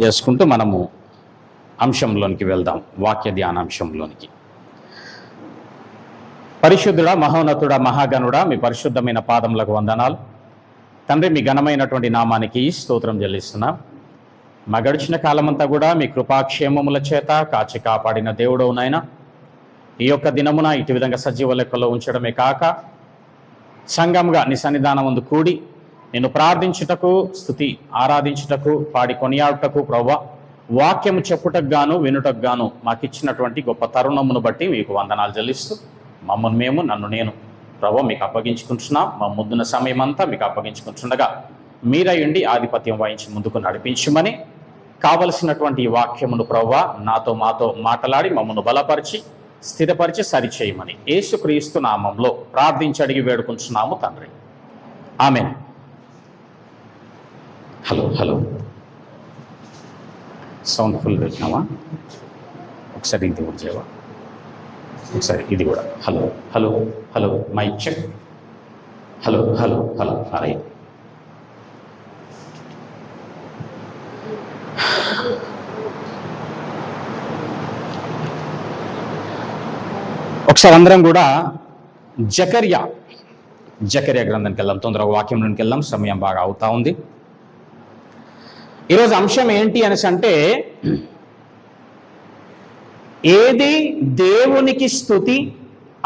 చేసుకుంటూ మనము అంశంలోనికి వెళ్దాం, వాక్య ధ్యానాంశంలోనికి. పరిశుద్ధుడా, మహోన్నతుడా, మహాగణుడా, మీ పరిశుద్ధమైన పాదములకు వందనాలు తండ్రి. మీ ఘనమైనటువంటి నామానికి స్తోత్రం చెల్లిస్తున్నాం. మా గడిచిన కాలమంతా కూడా మీ కృపాక్షేమముల చేత కాచి కాపాడిన దేవుడవు నాయన, ఈ యొక్క దినమున ఇటు విధంగా సజీవ లెక్కలో ఉంచడమే కాక సంఘంగా నీ సన్నిధానం ముందు కూడి నిన్ను ప్రార్థించుటకు, స్తుతి ఆరాధించుటకు, పాడి కొనియాడుటకు ప్రభువా, వాక్యము చెప్పుటకు గాను వినుటకు గాను మాకు ఇచ్చినటువంటి గొప్ప తరుణమును బట్టి మీకు వందనాలు చెల్లిస్తూ మమ్మల్ని మేము, నన్ను నేను ప్రభువా మీకు అప్పగించుకుంటున్నాం. మా ముద్దున సమయం అంతా మీకు అప్పగించుకుంటుండగా మీరయ్యుండి ఆధిపత్యం వహించి ముందుకు నడిపించమని, కావలసినటువంటి ఈ వాక్యమును ప్రభువా నాతో మాతో మాట్లాడి మమ్మల్ని బలపరిచి స్థిరపరిచి సరిచేయమని యేసుక్రీస్తు నామంలో ప్రార్థించి అడిగి వేడుకుంటున్నాము తండ్రి, amen. Hello hello, sound full పెట్టినావా? ఒకసారి ఇది కూడా చేయవా? ఒకసారి ఇది కూడా. Hello hello hello, mic check. Hello hello hello, అరే ఒకసారి అందరం కూడా జకర్యా గ్రంథానికి వెళ్దాం. తొందరగా వాక్యంలోకి వెళ్దాం, సమయం బాగా అవుతా ఉంది. ఈరోజు అంశం ఏంటి అనేసి అంటే, ఏది దేవునికి స్తుతి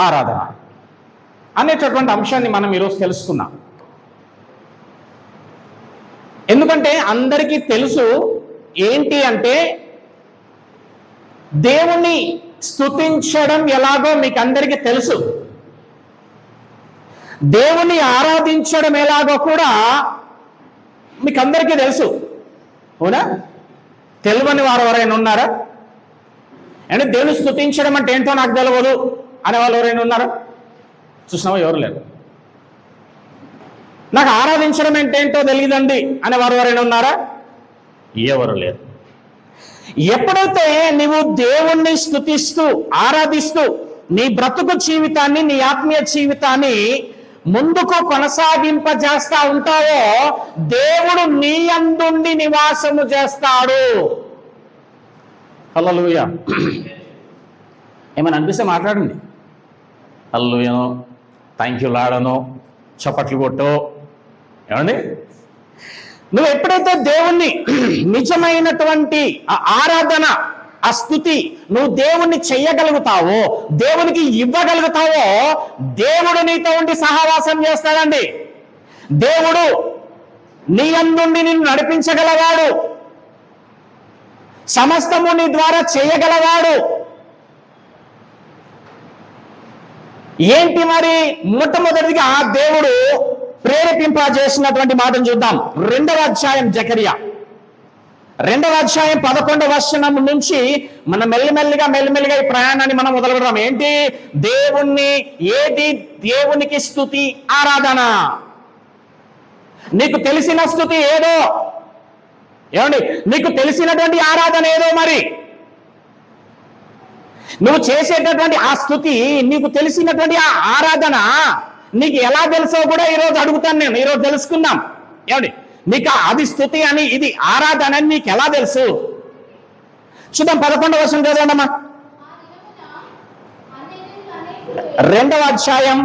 ఆరాధన అనేటటువంటి అంశాన్ని మనం ఈరోజు తెలుసుకున్నాం. ఎందుకంటే అందరికీ తెలుసు ఏంటి అంటే, దేవుణ్ణి స్తుతించడం ఎలాగో మీకు అందరికీ తెలుసు, దేవుణ్ణి ఆరాధించడం ఎలాగో కూడా మీకు అందరికీ తెలుసు, అవునా? తెలియని వారు ఎవరైనా ఉన్నారా? అంటే దేవుని స్తుతించడం అంటే ఏంటో నాకు తెలియదు అనే వాళ్ళు ఎవరైనా ఉన్నారా? చూసినావా? ఎవరు లేరు. నాకు ఆరాధించడం అంటే ఏంటో తెలియదండి అనే వారు ఎవరైనా ఉన్నారా? ఎవరు లేరు. ఎప్పుడైతే నీవు దేవుణ్ణి స్తుతిస్తూ ఆరాధిస్తూ నీ బ్రతుకు జీవితాన్ని, నీ ఆత్మీయ జీవితాన్ని ముందుకు కొనసాగింపజేస్తా ఉంటావో, దేవుడు నీ యందుండి నివాసము చేస్తాడు. హల్లెలూయా. ఏమైనా అనిపిస్తే మాట్లాడండి. హల్లెలూయానో, థ్యాంక్ యూ లాడనో, చప్పట్లు కొట్టో, ఏమండి? నువ్వు ఎప్పుడైతే దేవుణ్ణి నిజమైనటువంటి ఆరాధన, ఆ స్తుతి నువ్వు దేవుణ్ణి చెయ్యగలుగుతావో, దేవునికి ఇవ్వగలుగుతావో, దేవుడు నీతో ఉండి సహవాసం చేస్తాడండి. దేవుడు నీ యందుండి నిన్ను నడిపించగలవాడు, సమస్తము నీ ద్వారా చేయగలవాడు. ఏంటి మరి? మొట్టమొదటిగా ఆ దేవుడు ప్రేరేపింపజేసినటువంటి మాటను చూద్దాం. 2వ అధ్యాయం జకర్యా 2వ అధ్యాయం 11వ వచనం నుంచి మనం మెల్లిమెల్లిగా ఈ ప్రయాణాన్ని మనం మొదలు పెడదాం. ఏంటి? ఏది దేవునికి స్తుతి ఆరాధన. నీకు తెలిసిన స్తుతి ఏదో, ఏమండి? నీకు తెలిసినటువంటి ఆరాధన ఏదో. మరి నువ్వు చేసేటటువంటి ఆ స్తుతి, నీకు తెలిసినటువంటి ఆ ఆరాధన నీకు ఎలా తెలుసో కూడా ఈరోజు అడుగుతాను నేను. ఈరోజు తెలుసుకుందాం. ఏమండి? నీకు అది స్తుతి అని, ఇది ఆరాధన అని నీకు ఎలా తెలుసు? చూద్దాం. 11వ వచనం చదవండమ్మా. 2వ అధ్యాయం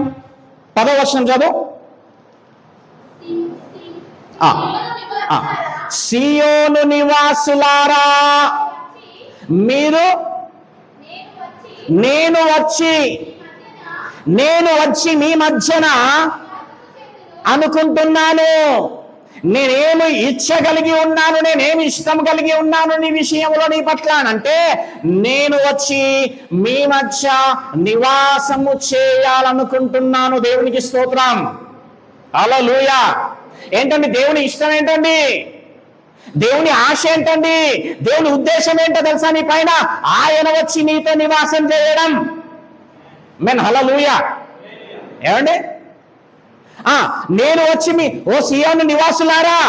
10వ వచనం చదువు. సియోను నివాసులారా, మీరు నేను వచ్చి మీ మధ్యన అనుకుంటున్నాను. నేనేమి ఇచ్చగలిగి ఉన్నాను, నేనేమి ఇష్టం కలిగి ఉన్నాను నీ విషయంలో, నీ పట్ల అంటే, నేను వచ్చి మీ మధ్య నివాసము చేయాలనుకుంటున్నాను. దేవునికి స్తోత్రం. హల్లెలూయా. ఏంటండి దేవుని ఇష్టం? ఏంటండి దేవుని ఆశ? ఏంటండి దేవుని ఉద్దేశం? ఏంటో తెలుసా నీ పైన? ఆయన వచ్చి నీతో నివాసం చేయడం. మెన్ హల్లెలూయా. ఏమండి? నేను వచ్చి ఓ సియోను నివాసులారా,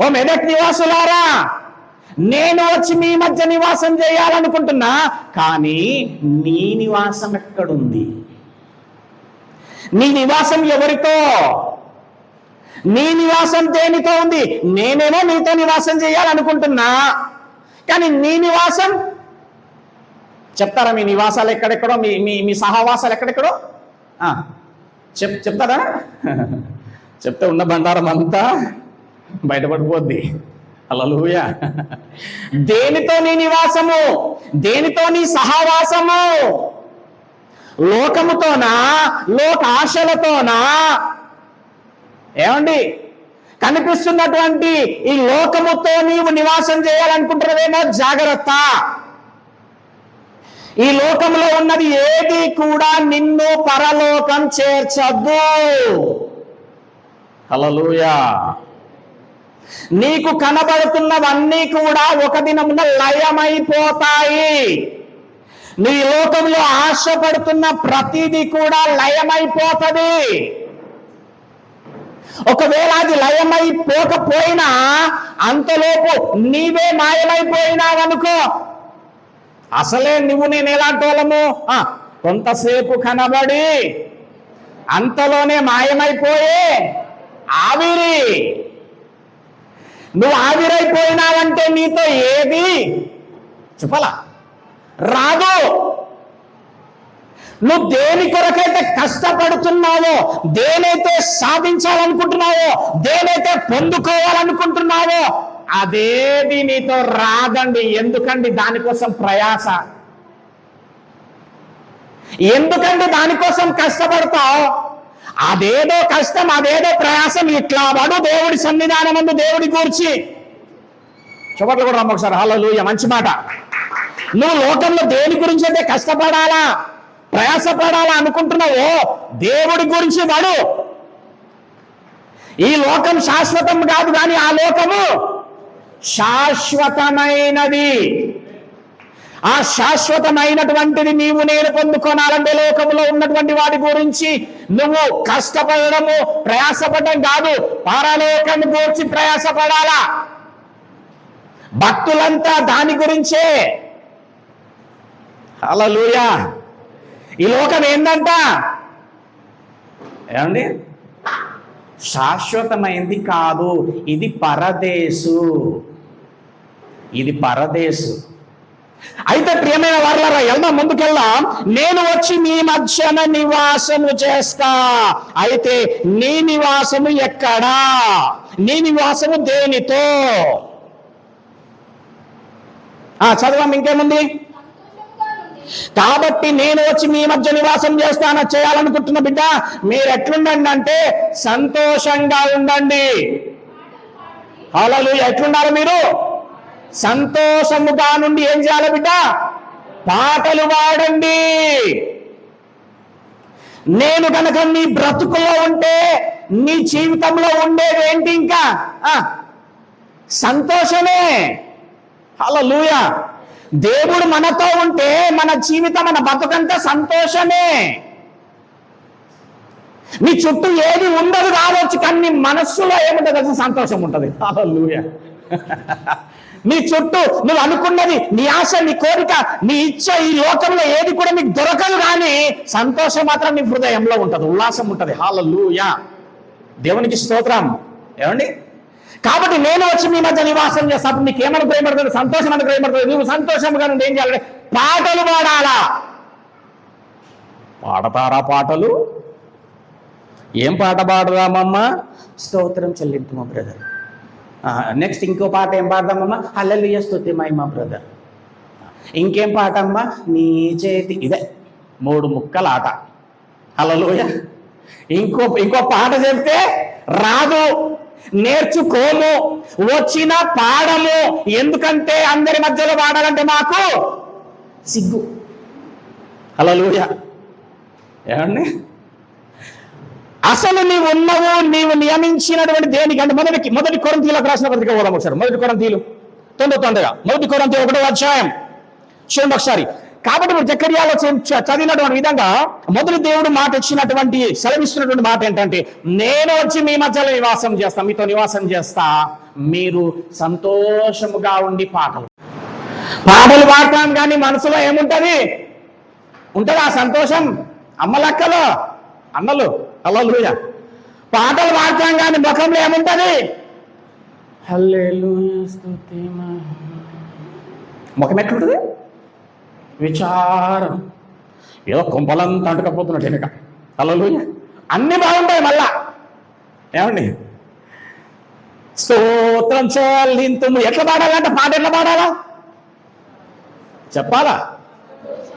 ఓ మెదక్ నివాసులారా, నేను వచ్చి మీ మధ్య నివాసం చేయాలనుకుంటున్నా. కానీ నీ నివాసం ఎక్కడుంది? నీ నివాసం ఎవరితో? నీ నివాసం దేనితో ఉంది? నేనేమో నీతో నివాసం చేయాలనుకుంటున్నా, కానీ నీ నివాసం చెప్తారా? మీ నివాసాలు ఎక్కడెక్కడో, మీ మీ మీ సహవాసాలు ఎక్కడెక్కడో చెప్తారా? చెప్తే ఉన్న బండారం అంతా బయటపడిపోద్ది. హల్లెలూయా. దేనితో నీ నివాసము? దేనితో నీ సహవాసము? లోకముతోనా? లోక ఆశలతోనా? ఏమండి, కనిపిస్తున్నటువంటి ఈ లోకముతో నీవు నివాసం చేయాలనుకుంటున్నావేమో జాగ్రత్త. ఈ లోకంలో ఉన్నది ఏది కూడా నిన్ను పరలోకం చేర్చద్దు. హల్లెలూయా. నీకు కనబడుతున్నవన్నీ కూడా ఒక దినమున లయమైపోతాయి. నీ లోకంలో ఆశపడుతున్న ప్రతిదీ కూడా లయమైపోతుంది. ఒకవేళ అది లయమైపోకపోయినా అంతలోపు నీవే మాయమైపోయినావనుకో, అసలే నువ్వు నేను ఎలాంటి వాళ్ళము, కొంతసేపు కనబడి అంతలోనే మాయమైపోయే ఆవిరి. నువ్వు ఆవిరైపోయినావంటే నీతో ఏది చెప్పాలా? రాదు. నువ్వు దేని కొరకైతే కష్టపడుతున్నావో, దేనైతే సాధించాలనుకుంటున్నావో, దేనైతే పొందుకోవాలనుకుంటున్నావో అదేది నీతో రాదండి. ఎందుకండి దానికోసం ప్రయాస? ఎందుకండి దానికోసం కష్టపడతావు? అదేదో కష్టం, అదేదో ప్రయాసం, ఇట్లా పడు దేవుడి సన్నిధానం ముందు దేవుడి గూర్చి చప్పట్లు కూడా రమ్మ ఒకసారి. హల్లెలూయా. మంచి మాట. నువ్వు లోకంలో దేని గురించి అయితే కష్టపడాలా, ప్రయాసపడాలా అనుకుంటున్నావో దేవుడి గురించి పడు. ఈ లోకం శాశ్వతం కాదు, కానీ ఆ లోకము శాశ్వతమైనది. ఆ శాశ్వతమైనటువంటిది నీవు నేను పొందుకోనాలంటే లోకంలో ఉన్నటువంటి వాటి గురించి నువ్వు కష్టపడము, ప్రయాసపడడం కాదు, పరలోకాన్ని గురించి ప్రయాసపడాలా. భక్తులంతా దాని గురించే. హల్లెలూయా. ఈ లోకం ఏందంట? ఏమండి, శాశ్వతమైంది కాదు, ఇది పరదేశు. ఇది పరదేశు. అయితే ప్రియమైన వారలారా, వెళ్దాం, ముందుకెళ్దాం. నేను వచ్చి మీ మధ్యన నివాసము చేస్తా. అయితే నీ నివాసము ఎక్కడా? నీ నివాసము దేనితో? చదవం, ఇంకేముంది? కాబట్టి నేను వచ్చి మీ మధ్య నివాసం చేయాలనుకుంటున్న బిడ్డ, మీరు ఎట్లుండండి అంటే సంతోషంగా ఉండండి. హల్లెలూయా. ఎట్లుండాలి మీరు? సంతోషముగా నుండి ఏం చేయాలి బిడ్డ? పాటలు పాడండి. నేను కనుక నీ బ్రతుకులో ఉంటే నీ జీవితంలో ఉండేది ఏంటి? ఇంకా సంతోషమే. హల్లెలూయా. దేవుడు మనతో ఉంటే మన జీవితం, మన బతుకంతా సంతోషమే. నీ చుట్టూ ఏది ఉండదు కావచ్చు, కానీ నీ మనస్సులో ఏముంటుంది తెలుసా? సంతోషం ఉంటుంది. హల్లెలూయా. నీ చుట్టూ నువ్వు అనుకున్నది, నీ ఆశ, నీ కోరిక, నీ ఇచ్చ, ఈ లోకంలో ఏది కూడా నీకు దొరకదు, కానీ సంతోషం మాత్రం నీ హృదయంలో ఉంటుంది, ఉల్లాసం ఉంటుంది. హల్లెలూయా. దేవునికి స్తోత్రం. ఏమండి, కాబట్టి నేను వచ్చి మీ మధ్య నివాసం చేస్తాను. నీకు ఏమని ప్రేమపడుతుంది? సంతోషం అని ప్రేమపడుతుంది. నువ్వు సంతోషంగా నుండి ఏం చేయాలి? పాటలు పాడాలా. పాడతారా పాటలు? ఏం పాట పాడదామమ్మా? స్తోత్రం చెల్లింపు బ్రదర్. నెక్స్ట్ ఇంకో పాట ఏం పాడదామమ్మా? హల్లెలూయా స్తుతి మహిమ బ్రదర్. ఇంకేం పాట అమ్మా? నీ చేతి. ఇదే 3 ముక్కల ఆట. హల్లెలూయా. ఇంకో పాట చెప్తే రాదు, నేర్చుకోము, వచ్చిన పాడము. ఎందుకంటే అందరి మధ్యలో పాడాలంటే మాకు సిగ్గు. హల్లెలూయా. ఏమండి, అసలు నీవు ఉన్నవు, నీవు నియమించినటువంటి దేనికంటే మొదటి కొరింథీయులకు రాసిన పత్రిక పోదాం ఒకసారి. 1 కొరింథీయులు తొందరగా 1 కొరింథీయులు 1వ అధ్యాయం చూడండి ఒకసారి. కాబట్టి మీరు జకర్యాలో చదివినటువంటి విధంగా మొదటి దేవుడు మాట ఇచ్చినటువంటి, సెలవిస్తున్నటువంటి మాట ఏంటంటే, నేను వచ్చి మీ మధ్యలో నివాసం చేస్తా, మీతో నివాసం చేస్తా, మీరు సంతోషముగా ఉండి పాటలు పాడతాం. కానీ మనసులో ఏముంటది? ఉంటుందా సంతోషం? అమ్మలక్కలు, అన్నలు, హల్లెలూయా, పాటలు పాడతాం కానీ ముఖంలో ఏముంటది? హల్లెలూయా స్తుతి ముఖం ఎట్లుంటుంది? విచారం, ఏదో కుంపలంతా అంటుకపోతున్నట్టు వెనుక. హల్లెలూయా. అన్ని బాగుంటాయి. మళ్ళా ఏమండి? స్తోత్రం చెల్లింతుము. ఎట్లా పాడాలంటే పాట ఎట్లా పాడాలా చెప్పాలా?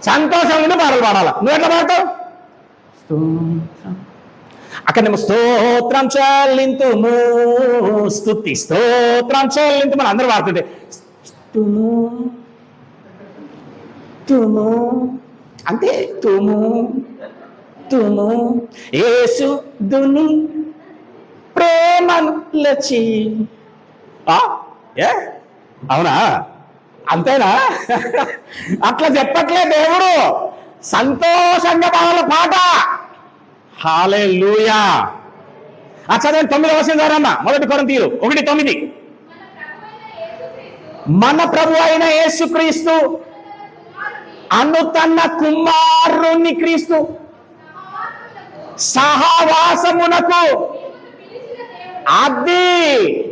సంతోషంగా పాటలు పాడాలా. నువ్వు ఎట్లా పాడతావు? అక్కడ మేము స్తోత్రం చెల్లింతుము, స్తుతి స్తోత్రం చెల్లింతుము అందరూ పాడుతుంటే తుము తుము అంటే తుము తుము యేసు దుని ప్రేమను లచి. ఏ అవునా? అంతేనా? అట్లా చెప్పట్లే దేవుడు. సంతోషంగా పాడాల పాట. హల్లెలూయా. చదవండి 9వ వచనం. 1 కొరింథీయులు 1:9. మన ప్రభు అయిన యేసుక్రీస్తు అను తన కుమారుని క్రీస్తు సహవాసమునకు. అది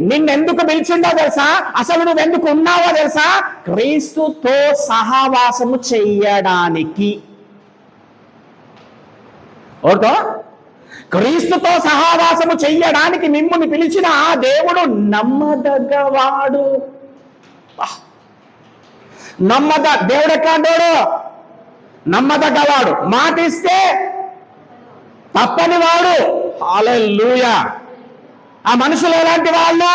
నిన్నెందుకు పిలిచిందో తెలుసా? అసలు నువ్వెందుకు ఉన్నావో తెలుసా? క్రీస్తుతో సహవాసము చెయ్యడానికి. ఓకే, క్రీస్తుతో సహవాసము చెయ్యడానికి మిమ్ముని పిలిచిన ఆ దేవుడు నమ్మదగ్గవాడు. దేవుడు ఎట్లాంటోడు? నమ్మదగ్గవాడు. మాటిస్తే తప్పని వాడు. హల్లెలూయా. ఆ మనుషులు ఎలాంటి వాళ్ళు?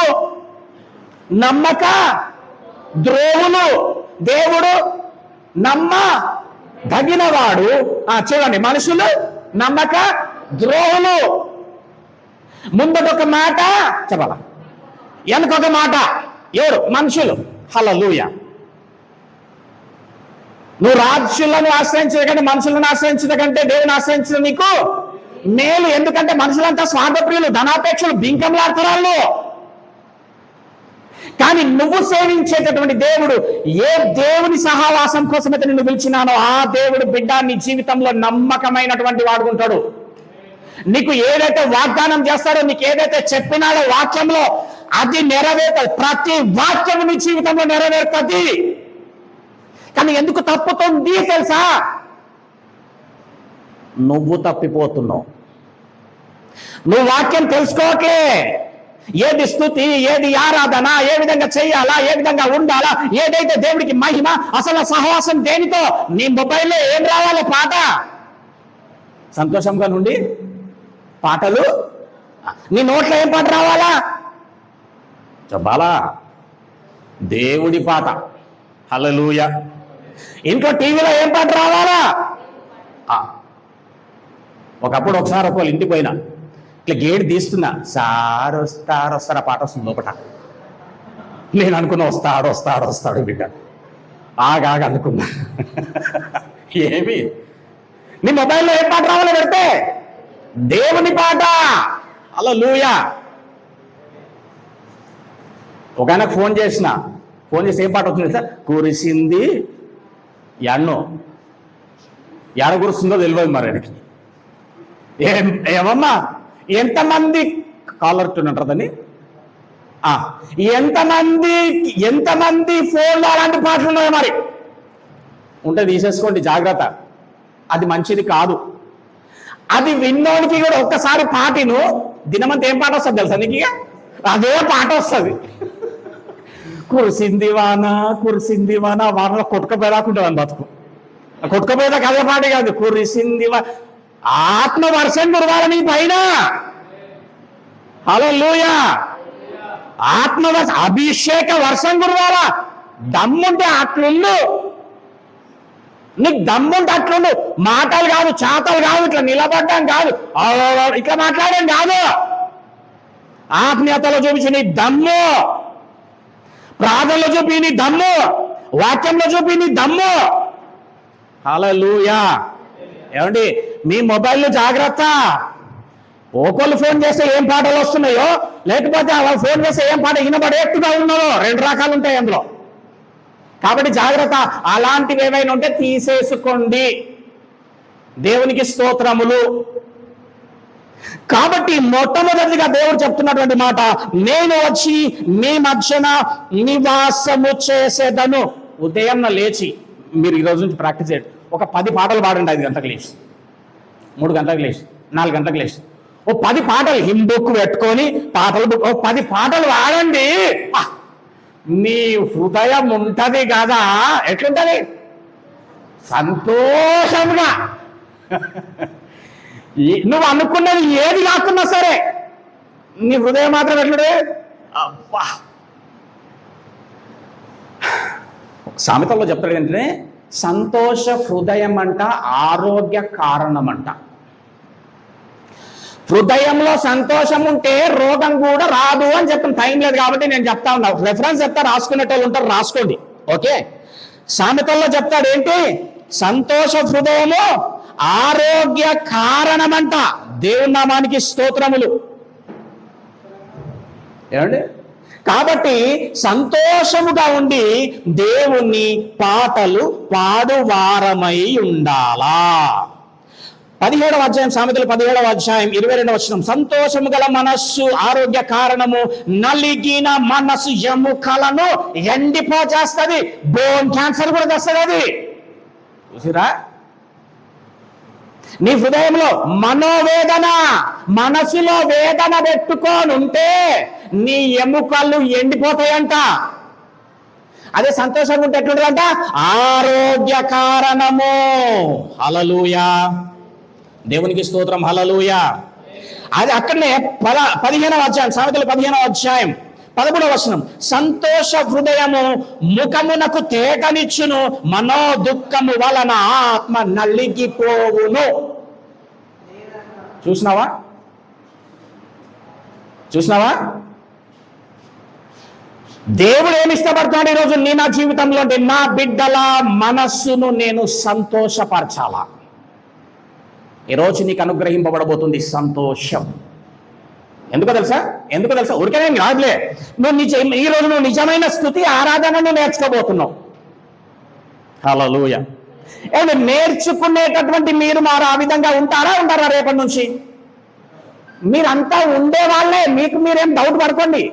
నమ్మక ద్రోహులు. దేవుడు నమ్మదగినవాడు. చూడండి, మనుషులు నమ్మక ద్రోహులు. ముందొక మాట చెప్పాల, వెనకొక మాట. ఎవరు? మనుషులు. హల్లెలూయా. నువ్వు రాజులను ఆశ్రయించదు కంటే మనుషులను ఆశ్రయించదు కంటే దేవుని ఆశ్రయించదు నీకు మేలు. ఎందుకంటే మనుషులంతా స్వార్థప్రియులు, ధనాపేక్షలు, బింకంలాడుతున్నారు. కానీ నువ్వు సేవించేటటువంటి దేవుడు, ఏ దేవుని సహవాసం కోసమైతే నిన్ను పిలిచినానో ఆ దేవుడు బిడ్డ నీ జీవితంలో నమ్మకమైనటువంటి వాడుకుంటాడు. నీకు ఏదైతే వాగ్దానం చేస్తాడో, నీకు ఏదైతే చెప్పినాడో వాక్యంలో, అది నెరవేరుతుంది. ప్రతి వాక్యం నీ జీవితంలో నెరవేరుతుంది. కానీ ఎందుకు తప్పుతుంది తెలుసా? నువ్వు తప్పిపోతున్నావు. నువ్వు వాక్యం తెలుసుకోవట్లే. ఏది స్తుతి, ఏది ఆరాధన, ఏ విధంగా చేయాలా, ఏ విధంగా ఉండాలా, ఏదైతే దేవుడికి మహిమ, అసలు సహవాసం దేనితో? నీ మొబైల్లో ఏం రావాలి? పాట. సంతోషంగా నుండి పాటలు. నీ నోట్లో ఏం పాట రావాలా? చెప్పాలా? దేవుడి పాట. హల్లెలూయా. ఇంట్లో టీవీలో ఏం పాట రావాలా? ఒకప్పుడు ఒకసారి ఒకళ్ళు ఇంటికి పోయినా, ఇట్లా గేట్ తీస్తున్నా, సార్ వస్తారా పాట వస్తుంది లోపట. నేను అనుకున్నా వస్తాడు బిడ్డ. ఆగా అనుకున్నా. ఏమి? నీ మొబైల్లో ఏ పాట రావాలో పెడితే దేవుని పాట. హల్లెలూయా. ఒక ఆయనకు ఫోన్ చేసి ఏం పాట వస్తుంది సార్? కురిసింది ఎన్నో, ఎడ కురుస్తుందో తెలియదు మరి ఆయనకి. ఏమమ్మా ఎంతమంది కాలర్ ట్యూన్ అంటారు దాన్ని? ఎంతమంది ఫోన్లో అలాంటి పాటలు ఉన్నాయో మరి. ఉంటే తీసేసుకోండి, జాగ్రత్త. అది మంచిది కాదు. అది విన్నోనికి కూడా ఒక్కసారి పాటిను దినమంతా ఏం పాట వస్తుంది తెలుసా నీకు? అదే పాట వస్తుంది. కురిసింది వాన వానలో కొట్టుకపోయేదాకుంటుంది అని బతుకు. కొట్టుకపోయేదాకా అదే పాట కాదు. కురిసింది ఆత్మ వర్షం కురవాలి నీ పైన. హల్లెలూయా. ఆత్మ అభిషేక వర్షం కురవాలా. దమ్ముంటే అట్లుండు. నీకు దమ్ముంటే అట్లుండు. మాటలు కాదు, చాతలు కాదు, ఇట్లా నిలబడ్డం కాదు, ఇట్లా మాట్లాడడం కాదు. ఆత్మీయతలో చూపించి నీ దమ్ము, ప్రార్థనలో చూపి నీ దమ్ము, వాక్యంలో చూపి నీ దమ్ము. హల్లెలూయా. ఏమండి, మీ మొబైల్లో జాగ్రత్త. ఒకళ్ళు ఫోన్ చేస్తే ఏం పాటలు వస్తున్నాయో, లేకపోతే వాళ్ళు ఫోన్ చేస్తే ఏం పాట వినబడేట్టుగా ఉన్నదో, 2 రకాలు ఉంటాయి అందులో. కాబట్టి జాగ్రత్త. అలాంటివి ఏమైనా ఉంటే తీసేసుకోండి. దేవునికి స్తోత్రములు. కాబట్టి మొట్టమొదటిగా దేవుడు చెప్తున్నటువంటి మాట, నేను వచ్చి మీ మధ్యన నివాసము చేసేదను. ఉదయం లేచి మీరు ఈ రోజు నుంచి ప్రాక్టీస్ చేయండి. ఒక 10 పాటలు పాడండి. 5 గంటలకు లేచి, 3 గంటలకు లేచి, 4 గంటలకు లేచి ఓ 10 పాటలు హిమ్ బుక్ పెట్టుకొని పాటలు ఓ 10 పాటలు పాడండి. నీ హృదయం ఉంటది కదా, ఎట్లుంటది? సంతోషంగా. నువ్వు అనుకున్నది ఏది కాకున్నా సరే నీ హృదయం మాత్రం ఎట్లుంటే, అబ్బా. సామెతల్లో చెప్తాడు ఏంటంటే, సంతోష హృదయం అంట ఆరోగ్య కారణం అంట. హృదయంలో సంతోషం ఉంటే రోగం కూడా రాదు అని చెప్తాను. టైం లేదు కాబట్టి నేను చెప్తా ఉన్నా. రెఫరెన్స్ చెప్తా, రాసుకునేటోళ్ళు ఉంటారు, రాసుకోండి. ఓకే, సామెతల్లో చెప్తాడు ఏంటి? సంతోష హృదయము ఆరోగ్య కారణమంట. దేవుని నామానికి స్తోత్రములు. ఏమండి? కాబట్టి సంతోషముగా ఉండి దేవుని పాటలు పాడువారమై ఉండాలా. 17వ అధ్యాయం, సామెతలు 17వ అధ్యాయం 22వ వచనం, సంతోషము గల మనస్సు ఆరోగ్య కారణము, నలిగిన మనస్సు ఎముకలను ఎండిపోచేస్తుంది. బోన్ క్యాన్సర్ కూడా తెస్తుంది అది. చూసిరా, నీ హృదయంలో మనోవేదన, మనసులో వేదన పెట్టుకొని ఉంటే నీ ఎముకలు ఎండిపోతాయంట. అదే సంతోషంగా ఉంటే ఎట్లుంటుందంట? ఆరోగ్య కారణము. హల్లెలూయా, దేవునికి స్తోత్రం. హల్లెలూయా. అది అక్కడనే 15వ అధ్యాయం, సామెతలు 15వ అధ్యాయం 13వ వచనం, సంతోష హృదయము ముఖమునకు తేటనిచ్చును, మనో దుఃఖము వలన ఆత్మ నలిగిపోవును. చూసినావా? దేవుడు ఏమి ఇష్టపడుతున్నాడు ఈరోజు నా జీవితంలో? నా బిడ్డల మనస్సును నేను సంతోషపరచాలా. ఈరోజు నీకు అనుగ్రహింపబడబోతుంది సంతోషం. ఎందుకో తెలుసా? ఊరికే రాదులే. ఈ రోజు నువ్వు నిజమైన స్తుతి ఆరాధనను నేర్చుకోబోతున్నావు. హల్లెలూయా. నేర్చుకునేటటువంటి మీరు ఆ విధంగా ఉంటారా రేపటి నుంచి? మీరంతా ఉండే వాళ్ళే, మీకు మీరేం డౌట్ పడుకోండి.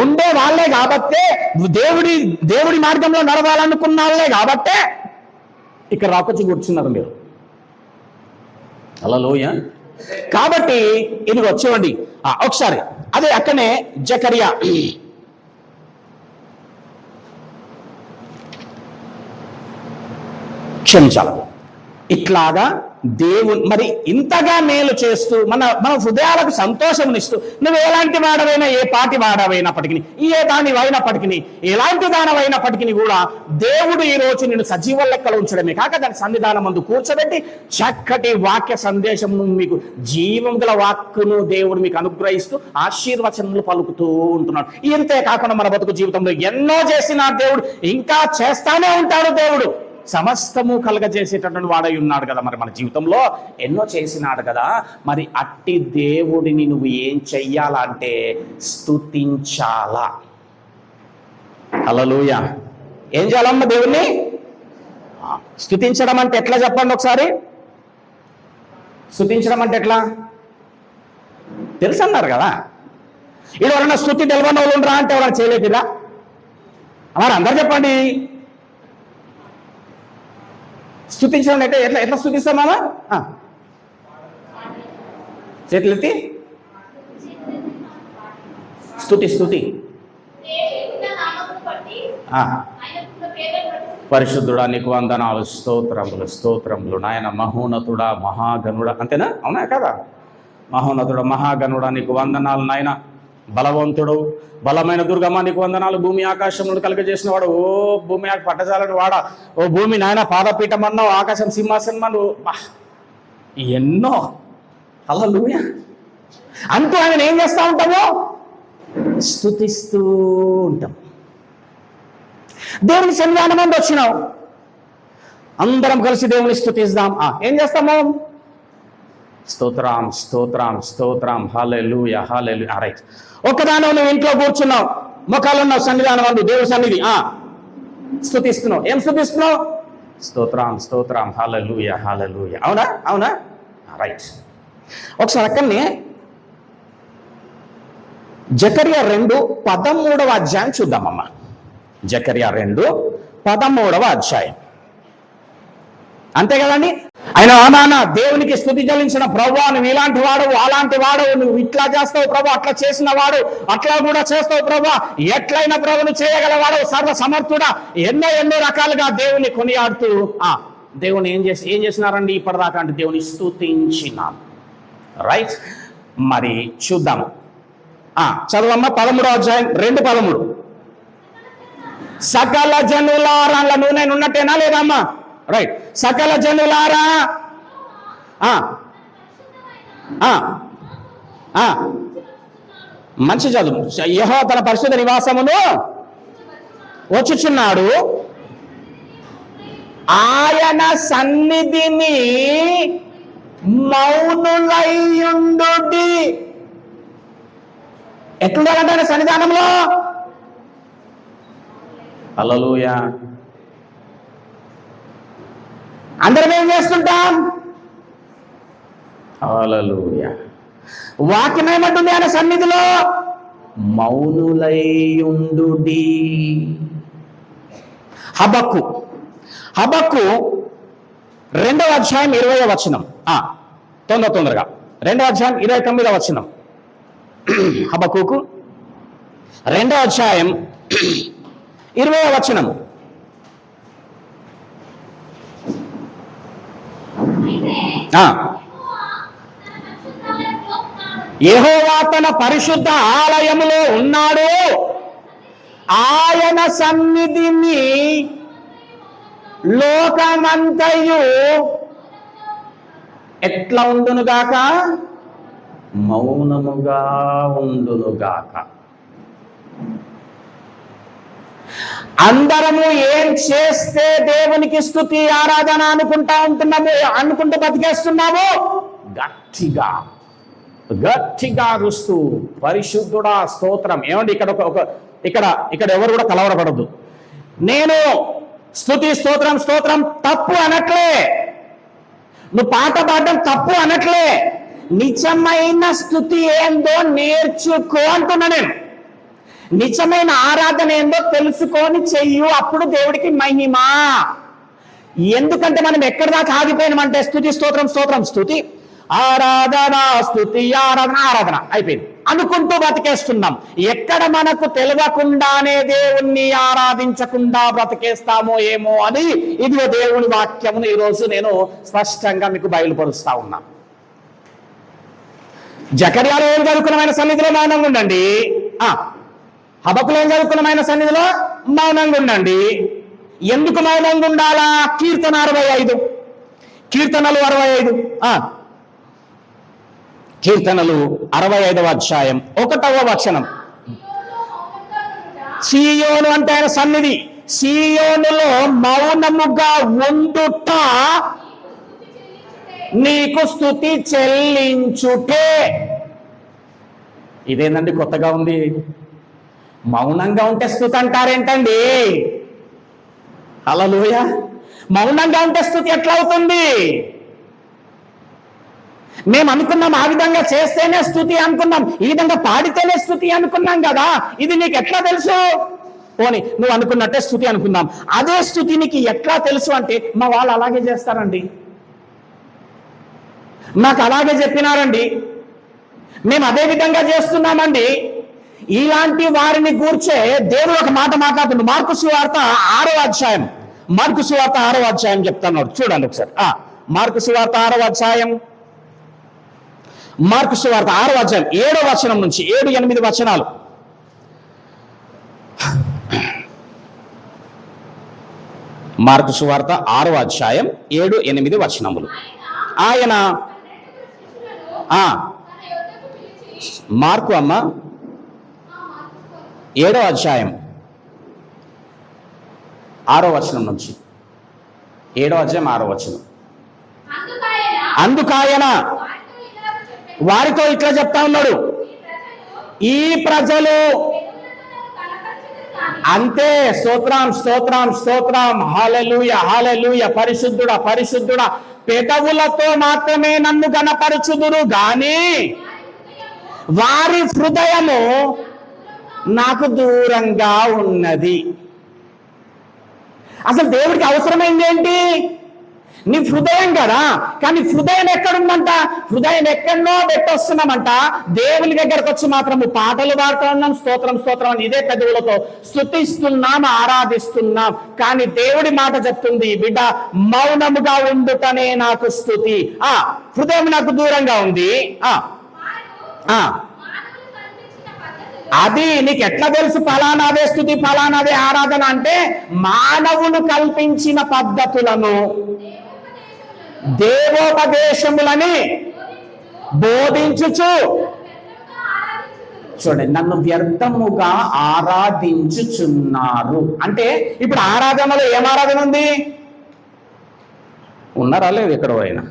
ఉండే వాళ్ళే కాబట్టే, దేవుడి మార్గంలో నడవాలనుకున్న వాళ్ళే కాబట్టే ఇక్కడ రాకొచ్చి కూర్చున్నారు మీరు. హల్లెలూయా. కాబట్టి ఇది వచ్చేవండి ఒకసారి. అదే అక్కడనే జకరియా క్షమించాలి. ఇట్లాగా దేవుడు మరి ఇంతగా మేలు చేస్తూ మన హృదయాలకు సంతోషమునిస్తూ, నువ్వు ఎలాంటి వాడవైనా, ఏ పాటి వాడవైనప్పటికీ, ఏ దాని అయినప్పటికీ, ఎలాంటి దానమైనప్పటికీ కూడా దేవుడు ఈ రోజు నిన్ను సజీవ లెక్కలు ఉంచడమే కాక దాని సన్నిధానం ముందు కూర్చోబెట్టి చక్కటి వాక్య సందేశమును, మీకు జీవం గల వాక్కును దేవుడు మీకు అనుగ్రహిస్తూ ఆశీర్వచనములు పలుకుతూ ఉంటున్నాడు. ఇంతే కాకుండా మన బతుకు జీవితంలో ఎన్నో చేసిన దేవుడు ఇంకా చేస్తానే ఉంటాడు. దేవుడు సమస్తము కలగజేసేటటువంటి వాడై ఉన్నాడు కదా. మరి మన జీవితంలో ఎన్నో చేసినాడు కదా. మరి అట్టి దేవుడిని నువ్వు ఏం చెయ్యాలంటే స్తుతించాలా. హల్లెలూయా. ఏం చేయాలమ్మా? దేవుణ్ణి స్తుతించడం అంటే ఎట్లా చెప్పండి ఒకసారి. స్తుతించడం అంటే ఎట్లా తెలుసు అన్నారు కదా. ఇది ఎవరన్నా స్తుతి తెలియని వాళ్ళు ఉండరా అంటే ఎవరైనా చేయలేదురా? మరి అందరు చెప్పండి. స్తుతించడం అంటే ఎట్లా స్తుతిస్తామా? చేతులెత్తి స్తుతి. పరిశుద్ధుడా నీకు వందనాలు, స్తోత్రములు నాయన. మహోన్నతుడా, మహాగణుడా, అంతేనా? అవునా కదా? మహోన్నతుడా, మహాగణుడా నీకు వందనాలు నాయన. బలవంతుడు, బలమైన దుర్గమ్మ నీకు వందనాలు. భూమి ఆకాశములను కలుగజేసిన వాడు, ఓ భూమి పట్టజాలని వాడా, ఓ భూమి నాయన పాదపీఠం అన్నావు, ఆకాశం సింహాసనం అన్నావు, ఎన్నో. హల్లెలూయా. అంటూ ఆయన ఏం చేస్తూ ఉంటామో స్తుతిస్తూ ఉంటాం. దేవుని సన్నిధానం ముందు వచ్చినావు, అందరం కలిసి దేవుని స్తుతిస్తాం. ఏం చేస్తాము? స్తోత్రం. హల్లెలూయా. రైట్. ఒక్కదానో నువ్వు ఇంట్లో కూర్చున్నావు, ముఖాలు ఉన్నావు, సన్నిధానం అందు దేవుని సన్నిధి స్తుతిస్తున్నావు. ఏం స్తుతిస్తున్నావు? స్తోత్రం. హల్లెలూయా. అవునా? రైట్. ఒకసారి అక్కడనే జకర్యా 2:13 అధ్యాయం చూద్దామమ్మా. జకర్యా 2:13 అధ్యాయం. అంతే కదండి. ఆయన నాన్న దేవునికి స్తుతి చెల్లించిన ప్రభువా, నువ్వు ఇలాంటి వాడు అలాంటి వాడు, నువ్వు ఇట్లా చేస్తావు ప్రభు, అట్లా చేసిన వాడు, అట్లా కూడా చేస్తావు ప్రభు, ఎట్లయినా ప్రభును చేయగలవాడు, సర్వ సమర్థుడా, ఎన్నో ఎన్నో రకాలుగా దేవుని కొనియాడుతూ దేవుని ఏం చేసినారండి ఇప్పటిదాకా అంటే దేవుని స్తుతించినాం. రైట్, మరి చూద్దాము. చదవమ్మా 13వ అధ్యాయం 2:13. సకల జనులారా, నూనె ఉన్నట్టేనా లేదమ్మా? రైట్, సకల జనులారా, మంచి చదువు. యెహోవా తన పరిశుద్ధ నివాసమును వచ్చుచున్నాడు, ఆయన సన్నిధిని మౌనులైయుండు. ఎట్లుండాలంటే ఆయన సన్నిధానంలో? హల్లెలూయా. అందరం ఏం చేస్తుంటాం? హల్లెలూయా. వాక్యం ఏమంటుంది? ఆయన సన్నిధిలో మౌనులైయుండు. హబక్కు 2వ అధ్యాయం 20వ వచనం. తొందరగా 2వ అధ్యాయం 29వ వచనం. హబక్కుకు 2వ అధ్యాయం 20వ వచనం. యెహోవా తన పరిశుద్ధ ఆలయములో ఉన్నాడు, ఆయన సన్నిధిని లోకమంతయు ఎట్లా ఉండునుగాక? మౌనముగా ఉండునుగాక. అందరము ఏం చేస్తే దేవునికి స్తుతి ఆరాధన అనుకుంటూ బతికేస్తున్నాము? గట్టిగా అరుస్తూ పరిశుద్ధుడా స్తోత్రం. ఏమండి, ఇక్కడ ఎవరు కూడా కలవరపడద్దు. నేను స్తుతి స్తోత్రం తప్పు అనట్లే, నువ్వు పాట పాడడం తప్పు అనట్లే, నిజమైన స్తుతి ఏందో నేర్చుకో అంటున్నా నేను. నిజమైన ఆరాధన ఏందో తెలుసుకొని చెయ్యు, అప్పుడు దేవుడికి మహిమ. ఎందుకంటే మనం ఎక్కడి దాకా ఆగిపోయినామంటే స్తుతి స్తోత్రం స్తుతి ఆరాధన స్తుతి ఆరాధన అయిపోయింది అనుకుంటూ బతికేస్తున్నాం. ఎక్కడ మనకు తెలియకుండానే దేవుణ్ణి ఆరాధించకుండా బ్రతికేస్తామో ఏమో అని ఇదిగో దేవుని వాక్యమును ఈరోజు నేను స్పష్టంగా మీకు బయలుపరుస్తా ఉన్నా. జకర్యాలో ఏం జరుగుతున్న సన్నిధిలో మౌనంగా ఉండండి. హబక్కులో ఏం జరుగుతున్న సన్నిధిలో మౌనంగా ఉండండి. ఎందుకు మౌనంగా ఉండాలా? కీర్తనలు 65వ అధ్యాయం 1వ వచనం. సీయోను అంటే ఆయన సన్నిధి. సీయోనులో మౌనముగా ఉండుట నీకు స్తుతి చెల్లించుటే. ఇదేందండి కొత్తగా ఉంది? మౌనంగా ఉంటే స్తుతి అంటారేంటండి? హల్లెలూయా. మౌనంగా ఉంటే స్తుతి ఎట్లా అవుతుంది? మేము అనుకున్నాం ఆ విధంగా చేస్తేనే స్తుతి అనుకున్నాం, ఈ విధంగా పాడితేనే స్తుతి అనుకున్నాం కదా. ఇది నీకు ఎట్లా తెలుసు? పోనీ నువ్వు అనుకున్నట్టే స్తుతి అనుకుందాం. అదే స్తుతి నీకు ఎట్లా తెలుసు అంటే మా వాళ్ళు అలాగే చేస్తారండి, నాకు అలాగే చెప్పినారండి, మేము అదే విధంగా చేస్తున్నామండి. ఇలాంటి వారిని గూర్చే దేవుడు ఒక మాట మాట్లాడుతుంది. మార్కు సువార్త 6వ అధ్యాయం చెప్తున్నాడు, చూడండి ఒకసారి. మార్కు సువార్త 6వ అధ్యాయం 7వ వచనం నుంచి 7-8 వచనాలు. మార్కు సువార్త 6వ అధ్యాయం 7-8 వచనములు. ఆయన మార్కు 7వ అధ్యాయం 6వ వచనం నుంచి 7వ అధ్యాయం 6వ వచనం. అందుకాయన వారితో ఇట్లా చెప్తా ఉన్నాడు, ఈ ప్రజలు అంతే. స్తోత్రం హల్లెలూయా. పరిశుద్ధుడా పెదవులతో మాత్రమే నన్ను గణపరచుదురు గాని వారి హృదయము నాకు దూరంగా ఉన్నది. అసలు దేవుడికి అవసరమైంది ఏంటి? నీ హృదయం కదా. కానీ హృదయం ఎక్కడుందంట? హృదయం ఎక్కడో పెట్టొస్తున్నామంట. దేవుని దగ్గరకు వచ్చి మాత్రము పాటలు పాడుతూ ఉన్నాం, స్తోత్రం స్తోత్రం అని ఇదే పెదవులతో స్తుతిస్తున్నాం, ఆరాధిస్తున్నాం. కానీ దేవుడి మాట చెప్తుంది, బిడ్డ మౌనముగా ఉండుటనే నాకు స్తుతి. హృదయం నాకు దూరంగా ఉంది. అది నీకు ఎట్లా తెలుసు ఫలానాదే స్తుతి ఫలానాదే ఆరాధన అంటే? మానవులు కల్పించిన పద్ధతులను దేవోపదేశములని బోధించుచు చూడండి, నన్ను వ్యర్థముగా ఆరాధించుచున్నారు. అంటే ఇప్పుడు ఆరాధనలో ఏం ఆరాధన ఉంది? ఉన్నారా లేదు? ఎక్కడ అయినా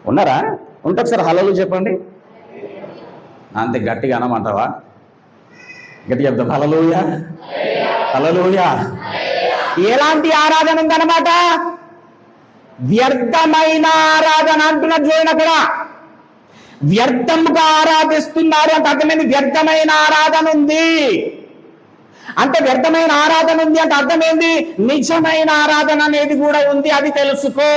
ఉన్నారా? ఉంటే ఒకసారి హల్లెలూయా చెప్పండి. అంతే గట్టిగా అనమంటావా? గట్టి చెప్తాం హల్లెలూయా హల్లెలూయా. ఎలాంటి ఆరాధన ఉందన్నమాట? వ్యర్థమైన ఆరాధన అంటున్నారు. చూడండి అక్కడ వ్యర్థంగా ఆరాధిస్తున్నారు అంటే అర్థమైంది వ్యర్థమైన ఆరాధన ఉంది అంటే. వ్యర్థమైన ఆరాధన ఉంది అంటే అర్థమైంది నిజమైన ఆరాధన అనేది కూడా ఉంది, అది తెలుసుకో.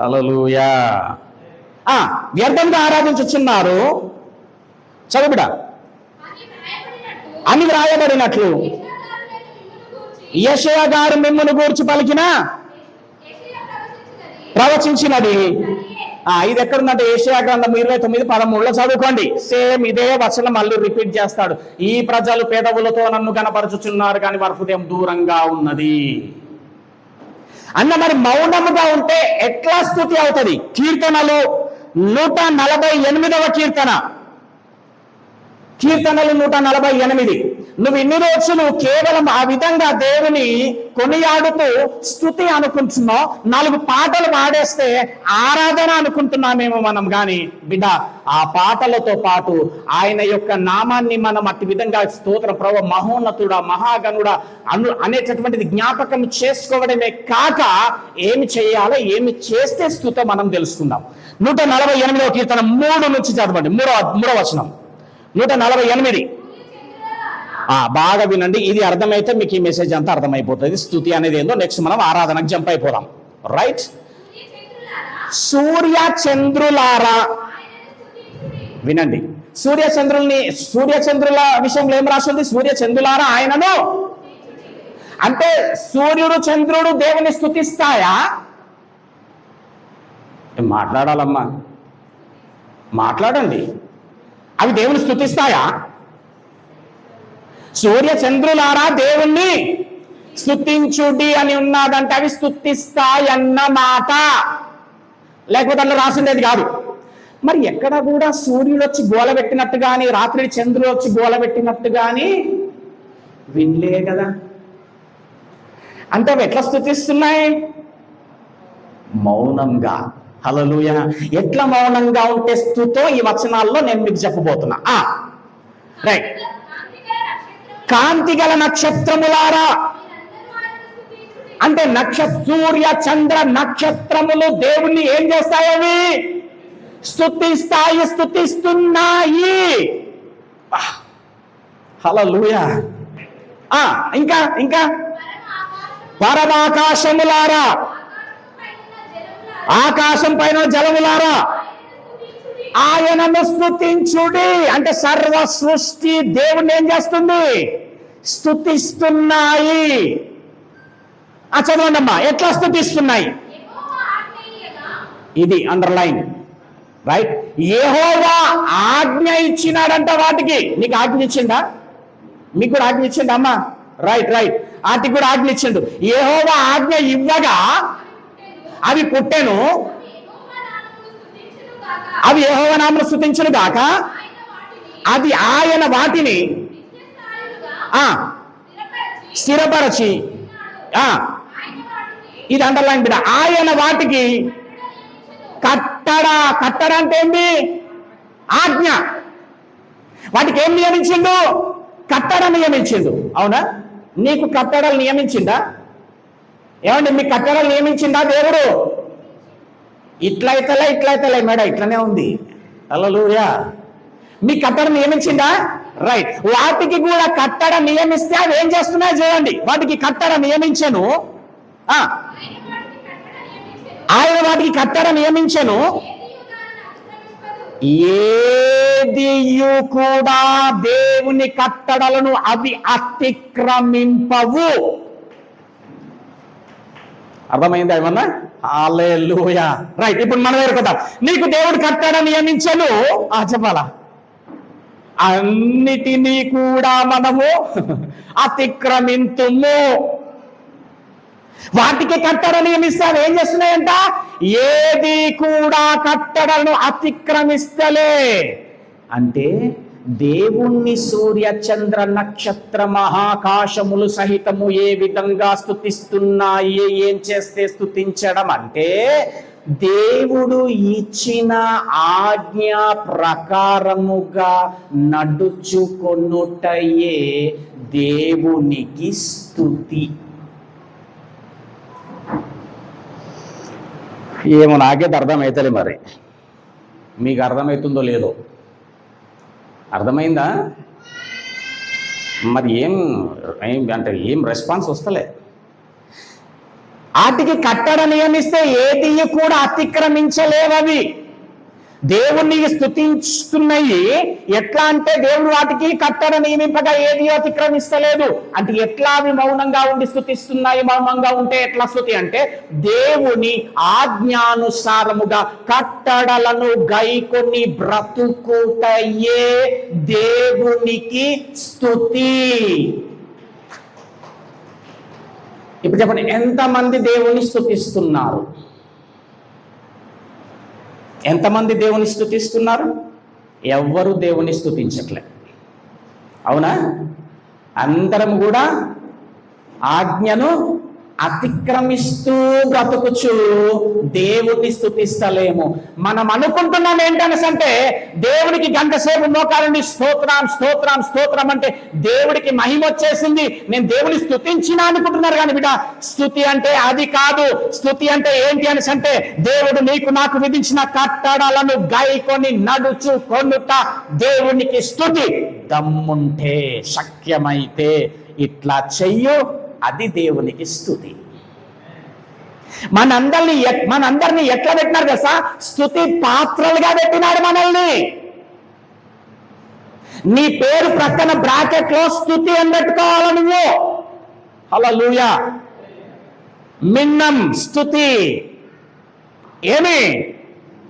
హల్లెలూయా. వ్యర్థంగా ఆరాధించుచున్నారు. చదువుడ అని వ్రాయబడినట్లు యెషయా గారు మిమ్మును గూర్చి పలికిన ప్రవచించినది. ఇది ఎక్కడుందంటే యెషయా గ్రంథం 29:13 చదువుకోండి. సేమ్ ఇదే వచనం మళ్ళీ రిపీట్ చేస్తాడు. ఈ ప్రజలు పెదవులతో నన్ను కనపరచుచున్నారు కానీ వారి హృదయం దూరంగా ఉన్నది అన్న. మరి మౌనముగా ఉంటే ఎట్లా స్తుతి అవుతుంది? కీర్తనలు 148వ కీర్తనలు 148. నువ్వు ఇన్ని రోజులు కేవలం ఆ విధంగా దేవుని కొనియాడుతూ స్తుతి అనుకుంటున్నావు. 4 పాటలు పాడేస్తే ఆరాధన అనుకుంటున్నామేమో మనం. కానీ బిడ్డ ఆ పాటలతో పాటు ఆయన యొక్క నామాన్ని మనం అట్టి విధంగా స్తోత్ర ప్రభు మహోన్నతుడా మహాగణుడా అనేటటువంటిది జ్ఞాపకం చేసుకోవడమే కాక ఏమి చేయాలో ఏమి చేస్తే స్తుతో మనం తెలుసుకుందాం. 148వ కీర్తన 3 నుంచి చదవండి. మూడవ వచనం 148. బాగా వినండి. ఇది అర్థమైతే మీకు ఈ మెసేజ్ అంతా అర్థమైపోతుంది. స్తుతి అనేది ఏందో నెక్స్ట్ మనం ఆరాధనకు జంప్ అయిపోదాం. రైట్? సూర్య చంద్రులారా వినండి. సూర్యచంద్రుల విషయంలో ఏం రాసింది? సూర్య చంద్రులారా ఆయనను అంటే సూర్యుడు చంద్రుడు దేవుని స్తుతిస్తాయా? మాట్లాడాలమ్మా, మాట్లాడండి. అవి దేవుని స్తుతిస్తాయా? సూర్య చంద్రులారా దేవుణ్ణి స్తుతించుడి అని ఉన్నదంటే అవి స్తుతిస్తాయన్న మాట. లేకపోతే అందులో రాసిండేది కాదు. మరి ఎక్కడ కూడా సూర్యుడు వచ్చి గోలబెట్టినట్టు కానీ రాత్రి చంద్రుడు వచ్చి గోలబెట్టినట్టు కానీ వినలే కదా. అంటే అవి ఎట్లా స్తుతిస్తున్నాయి? మౌనంగా. హల్లెలూయా. ఎట్లా మౌనంగా ఉంటే స్తుతో ఈ వచనాల్లో నేను మీకు చెప్పబోతున్నా. రైట్. కాంతి గల నక్షత్రములారా అంటే సూర్య చంద్ర నక్షత్రములు దేవుణ్ణి ఏం చేస్తాయవి? స్తుతిస్తున్నాయి. హల్లెలూయా. ఇంకా పరమాకాశములారా ఆకాశం పైన జలములారా ఆయనను స్తుతించుడి అంటే సర్వ సృష్టి దేవుణ్ణి ఏం చేస్తుంది? స్తుతిస్తున్నాయి. చదవండి అమ్మా, ఎట్లా స్తుతిస్తున్నాయి? ఇది అండర్లైన్. రైట్? యెహోవా ఆజ్ఞ ఇచ్చినాడంట వాటికి. నీకు ఆజ్ఞ ఇచ్చిందా? మీకు కూడా ఆజ్ఞ ఇచ్చిండు అమ్మా. రైట్. వాటికి కూడా ఆజ్ఞ ఇచ్చిండు. యెహోవా ఆజ్ఞ ఇవ్వగా అవి పుట్టెను, అవి యెహోవా నామమును స్తుతించును గాక, అది ఆయన వాటిని స్థిరపరచి ఇది అండర్లైన్ బిడ్డ. ఆయన వాటికి కట్టడ అంటే ఏంటి? ఆజ్ఞ. వాటికి ఏం నియమించిండు? కట్టడ నియమించిండు. అవునా? నీకు కట్టడలు నియమించిందా? ఏమండి మీ కట్టడం నియమించిందా దేవుడు? ఇట్లయితలే మేడం, ఇట్లనే ఉంది. హల్లెలూయా. మీ కట్టడం నియమించిందా? రైట్. వాటికి కూడా కట్టడం నియమిస్తే అవి ఏం చేస్తున్నాయో చూడండి. వాటికి కట్టడం నియమించను, ఆయన వాటికి కట్టడం నియమించను, ఏదియు కూడా దేవుని కట్టడలను అవి అతిక్రమింపవు. అర్థమైందా ఏమన్నా? హల్లెలూయా. రైట్. ఇప్పుడు మన దగ్గర కదా, నీకు దేవుడు కట్టడం నియమించను, చెప్పాలా? అన్నిటినీ కూడా మనము అతిక్రమింతుము. వాటికి కట్టడ నియమిస్తే అవి ఏం చేస్తున్నాయంట? ఏది కూడా కట్టడను అతిక్రమిస్తలే. అంటే దేవుణ్ణి సూర్య చంద్ర నక్షత్ర మహాకాశములు సహితము ఏ విధంగా స్తుతిస్తున్నాయి, ఏం చేస్తే స్తుతించడం అంటే దేవుడు ఇచ్చిన ఆజ్ఞ ప్రకారముగా నడుచుకొనుటయే దేవునికి స్తుతి. ఏమో నాకైతే అర్థమవుతలే, మరి మీకు అర్థమవుతుందో లేదో. అర్థమైందా? మరి ఏం అంటే ఏం రెస్పాన్స్ వస్తలే. వాటికి కట్టడ నియమిస్తే ఏది కూడా అతిక్రమించలేవవి. దేవుణ్ణి స్తుతిస్తున్నాయి. ఎట్లా అంటే దేవుడు వాటికి కట్టడ నియమింపగా ఏది అతిక్రమిస్తలేదు. అంటే ఎట్లా అవి మౌనంగా ఉండి స్తుతిస్తున్నాయి? మౌనంగా ఉంటే ఎట్లా స్తుతి అంటే దేవుని ఆజ్ఞానుసారముగా కట్టడలను గైకొని బ్రతుకుటయే దేవునికి స్తుతి. ఇప్పుడు చెప్పండి, ఎంతమంది దేవుని స్తుతిస్తున్నారు? ఎంతమంది దేవుని స్తుతిస్తున్నారు? ఎవ్వరు దేవుని స్తుతించట్లే. అవునా? అందరం కూడా ఆజ్ఞను అతిక్రమిస్తూ బ్రతుకుచు దేవుని స్తుతిస్తలేము. మనం అనుకుంటున్నాం ఏంటనేసంటే దేవునికి గంట సేపు మోకాలండి స్తోత్రం స్తోత్రం స్తోత్రం అంటే దేవుడికి మహిమ వచ్చేసింది, నేను దేవుని స్తుతించినా అనుకుంటున్నారు. కానీ బిడ్డ, స్తుతి అంటే అది కాదు. స్తుతి అంటే ఏంటి అనేసంటే దేవుడు నీకు నాకు విధించిన కట్టడలను గైకొని నడుచు కొనుట దేవునికి స్తుతి. దమ్ముంటే శక్యమైతే ఇట్లా చెయ్యు, అది దేవునికి స్తుతి. మనందరినీ ఎట్లా పెట్టినారు కదా? స్తుతి పాత్రలుగా పెట్టినాడు మనల్ని. నీ పేరు ప్రక్కన బ్రాకెట్ లో స్తుతి అని పెట్టుకోవాలి నువ్వు. హల్లెలూయా. మిన్నం స్తుతి. ఏమి?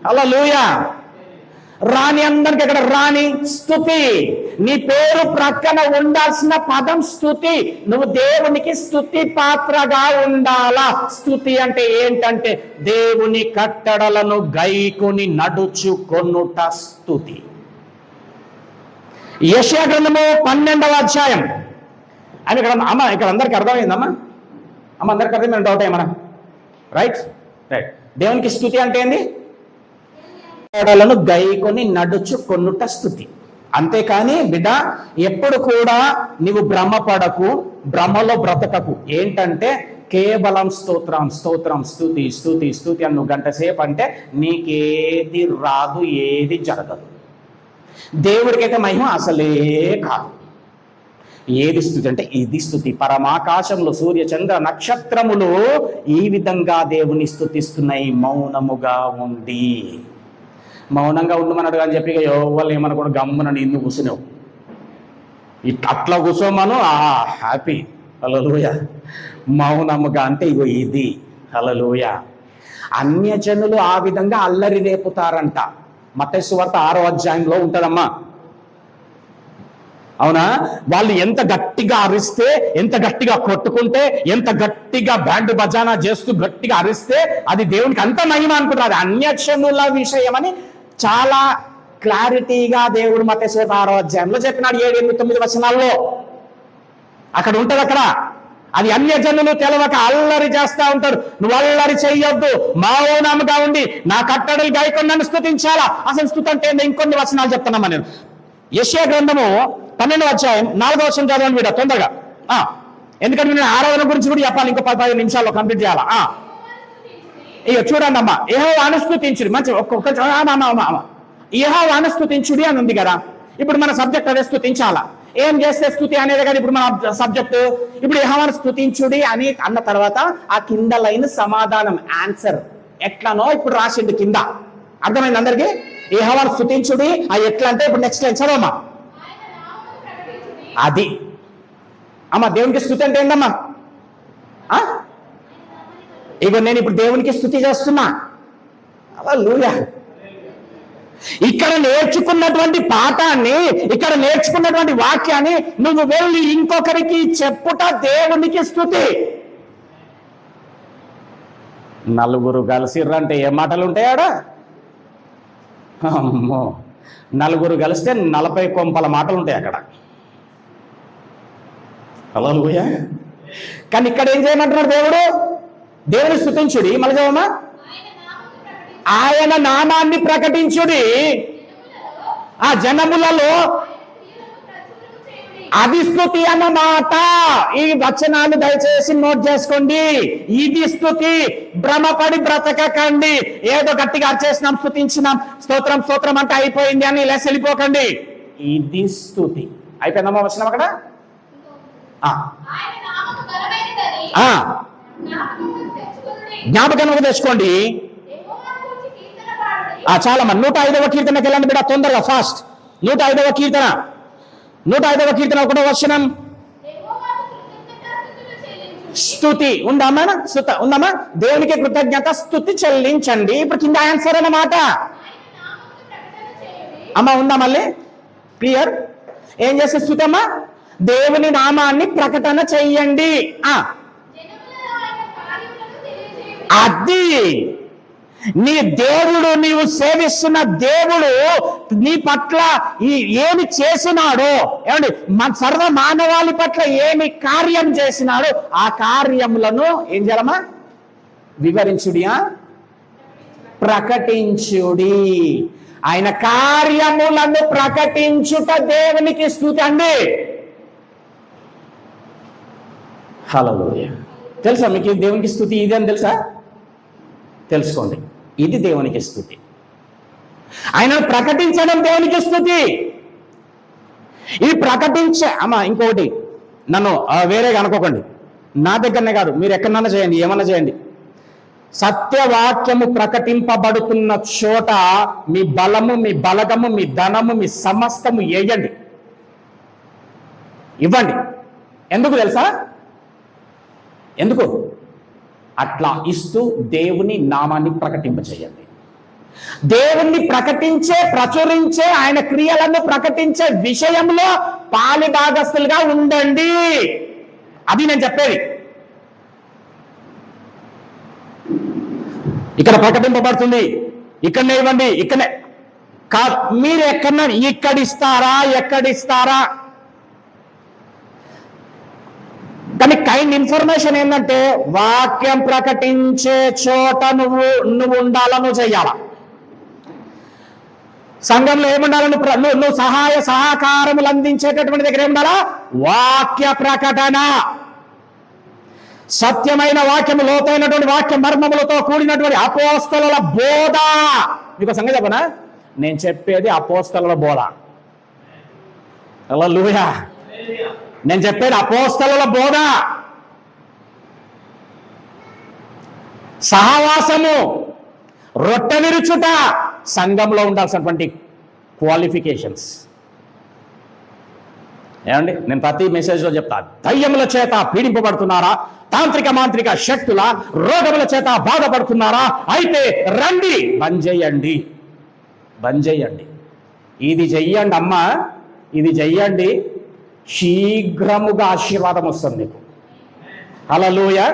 హల్లెలూయా. రాణి, అందరికి ఇక్కడ రాణి స్తుతి. నీ పేరు ప్రక్కన ఉండాల్సిన పదం స్తుతి. నువ్వు దేవునికి స్తుతి పాత్రగా ఉండాలా. స్తుతి అంటే ఏంటంటే దేవుని కట్టడలను గైకొని నడుచుకొనుట స్తుతి. యెషయా గ్రంథము 12వ అధ్యాయం. అని ఇక్కడ ఇక్కడ అందరికి అర్థమైందమ్మా? అందరికి అర్థమైంది? డౌట్ ఏమన్నా? రైట్. దేవునికి స్తుతి అంటే ఏంది? కట్టడలను గైకొని నడుచు కొనుట స్తుతి. అంతేకాని బిడ్డ, ఎప్పుడు కూడా నీవు భ్రమపడకు, భ్రమలో బ్రతకకు. ఏంటంటే కేవలం స్తోత్రం స్తోత్రం స్తుతి స్తుతి స్తుతి అని నువ్వు గంట సేపు అంటే నీకేది రాదు, ఏది జరగదు. దేవుడికైతే మహిమ అసలే కాదు. ఏది స్తుతి అంటే ఇది స్తుతి. పరమాకాశంలో సూర్య చంద్ర నక్షత్రములు ఈ విధంగా దేవుని స్తుతిస్తున్నాయి మౌనముగా ఉండి. మౌనంగా ఉండమన్నాడు అని చెప్పి ఎవరు ఏమనుకోండి, గమ్మున నిన్ను కూర్చున్నావు. అట్లా కూర్చోమను, హ్యాపీ. హల్లెలూయా. మౌనముగా అంటే ఇగో ఇది. హల్లెలూయా. అన్యజనులు ఆ విధంగా అల్లరి రేపుతారంట. మత్తయి సువార్త 6వ అధ్యాయంలో ఉంటదమ్మా. అవునా? వాళ్ళు ఎంత గట్టిగా అరిస్తే, ఎంత గట్టిగా కొట్టుకుంటే, ఎంత గట్టిగా బ్యాండ్ బజానా చేస్తూ గట్టిగా అరిస్తే అది దేవునికి అంత మహిమ అనుకుంటారు. అది అన్యజనుల విషయం అని చాలా క్లారిటీగా దేవుడు మత్తయి సువార్త 6వ అధ్యాయంలో చెప్పినాడు. 7, 8, 9 వచనాల్లో అక్కడ ఉంటది. అక్కడ అది అన్యజనులు తెలవక అల్లరి చేస్తా ఉంటారు. నువ్వు అల్లరి చెయ్యొద్దు, మౌనంగా ఉండి నా కట్టడలు గైకొని నన్ను స్తుతించాలా. అసలు స్తుతి అంటే ఇంకొన్ని వచనాలు చెప్తున్నామా నేను. యెషయా గ్రంథము 12వ అధ్యాయం 4వ వచనం చదవండి వీడ తొందరగా. ఎందుకంటే నేను ఆరాధన గురించి కూడా చెప్పాలి, ఇంకో 15 నిమిషాల్లో కంప్లీట్ చేయాలా. ఇక చూడండి అమ్మా, యెహోవాను స్తుతించుడి. మంచి ఒక్కొక్క యెహోవాను స్తుతించుడి అని ఉంది కదా. ఇప్పుడు మన సబ్జెక్ట్ అదే, స్తుతించాలా. ఏం చేస్తే స్తుతి అనేది కదా ఇప్పుడు మన సబ్జెక్టు. ఇప్పుడు యెహోవాను స్తుతించుడి అని అన్న తర్వాత ఆ కింద లైన్ సమాధానం, ఆన్సర్ ఎట్లనో ఇప్పుడు రాసింది కింద. అర్థమైంది అందరికి? యెహోవాను స్తుతించుడి ఎట్లా అంటే ఇప్పుడు నెక్స్ట్ లైన్ చదవమ్మా. అది అమ్మా దేవునికి స్తుతి అంటే ఏంటమ్మా? ఇగో నేను ఇప్పుడు దేవునికి స్తుతి చేస్తున్నా. హల్లెలూయా. ఇక్కడ నేర్చుకున్నటువంటి పాఠాన్ని, ఇక్కడ నేర్చుకున్నటువంటి వాక్యాన్ని నువ్వు వెళ్ళి ఇంకొకరికి చెప్పుట దేవునికి స్తుతి. నలుగురు కలిసిర్రంటే ఏ మాటలు ఉంటాయాడా? అమ్మో, నలుగురు కలిస్తే 40 కొంపల మాటలు ఉంటాయి అక్కడ. హల్లెలూయా. కానీ ఇక్కడ ఏం చేయమంటున్నాడు దేవుడు? దేవుని స్తుతించుడి. మళ్ళీ చదవమ్మా. ఆయన నామాన్ని ప్రకటించుడి ఆ జనములలో. అది స్తుతి అన్నమాట. ఈ వచనాలు దయచేసి నోట్ చేసుకోండి. ఇది స్తుతి. భ్రమపడి బ్రతకకండి. ఏదో గట్టిగా అర్చేసినాం, స్తుతించినాం, స్తోత్రం స్తోత్రం అంటే అయిపోయింది అని లేసి వెళ్ళిపోకండి. ఇది స్తుతి. అయిపోయిందమ్మా వచనం అక్కడ. జ్ఞాపకంలోకి తెచ్చుకోండి. చాలా మంది 105వ కీర్తనకి వెళ్ళండి బిడ్డ, తొందరగా ఫాస్ట్. 105వ కీర్తన, 105వ కీర్తన 1వ వచనం. స్తుతి ఉందామా? ఉందామా? దేవునికి కృతజ్ఞత స్తుతి చెల్లించండి. ఇప్పుడు కింద ఆన్సర్ అన్నమాట. అమ్మా ఉందా? మళ్ళీ క్లియర్. ఏం చేస్తే స్తుతి అమ్మా? దేవుని నామాన్ని ప్రకటన చెయ్యండి. అది నీ దేవుడు, నీవు సేవిస్తున్న దేవుడు నీ పట్ల ఏమి చేసినాడో, ఏమండి మన సర్వ మానవాళి పట్ల ఏమి కార్యం చేసినాడో ఆ కార్యములను ఏం చేయాలమ్మా? వివరించుడియా, ప్రకటించుడి. ఆయన కార్యములను ప్రకటించుట దేవునికి స్తుతి అండి. హల్లెలూయా. తెలుసా మీకు దేవునికి స్తుతి ఇది అని తెలుసా? తెలుసుకోండి. ఇది దేవునికి స్తుతి. ఆయనను ప్రకటించడం దేవునికి స్తుతి. ఈ ప్రకటించే అమ్మా ఇంకొకటి, నన్ను వేరేగా అనుకోకండి, నా దగ్గరనే కాదు, మీరు ఎక్కడన్నా చేయండి, ఏమన్నా చేయండి. సత్యవాక్యము ప్రకటింపబడుతున్న చోట మీ బలము, మీ బలగము, మీ ధనము, మీ సమస్తము వేయండి, ఇవ్వండి. ఎందుకు తెలుసా? ఎందుకు? అట్లా ఇస్తూ దేవుని నామాన్ని ప్రకటింపచేయండి. దేవుణ్ణి ప్రకటించే, ప్రచురించే, ఆయన క్రియలను ప్రకటించే విషయంలో పాలిభాగస్తులుగా ఉండండి. అది నేను చెప్పేది. ఇక్కడ ప్రకటింపబడుతుంది, ఇక్కడనే ఇవ్వండి, ఇక్కడనే మీరు ఎక్కడన్నా ఎక్కడిస్తారా? కానీ కైండ్ ఇన్ఫర్మేషన్ ఏంటంటే వాక్యం ప్రకటించే చోట నువ్వు ఉండాలను చెయ్యాల. సంఘంలో ఏముండాలని? నువ్వు సహాయ సహకారములు అందించేటటువంటి దగ్గర ఏముండాలా? వాక్య ప్రకటన, సత్యమైన వాక్యము, లోతైనటువంటి వాక్య మర్మములతో కూడినటువంటి అపోస్తలుల బోధ. మీకు సంగతి చెప్పనా? నేను చెప్పేది అపోస్తలుల బోధ. హల్లెలూయా. నేను చెప్పేది అపోస్తలుల బోధ. సహవాసము, రొట్టె విరుచుట, సంఘంలో ఉండాల్సినటువంటి క్వాలిఫికేషన్స్. ఏమండి, నేను ప్రతి మెసేజ్లో చెప్తా, దయ్యముల చేత పీడింపబడుతున్నారా? తాంత్రిక మాంత్రిక శక్తుల రోగముల చేత బాధపడుతున్నారా? అయితే రండి, బంద్ చేయండి. ఇది చెయ్యండి అమ్మా, ఇది చెయ్యండి, శీఘ్రముగా ఆశీర్వాదం వస్తుంది మీకు. హల్లెలూయా.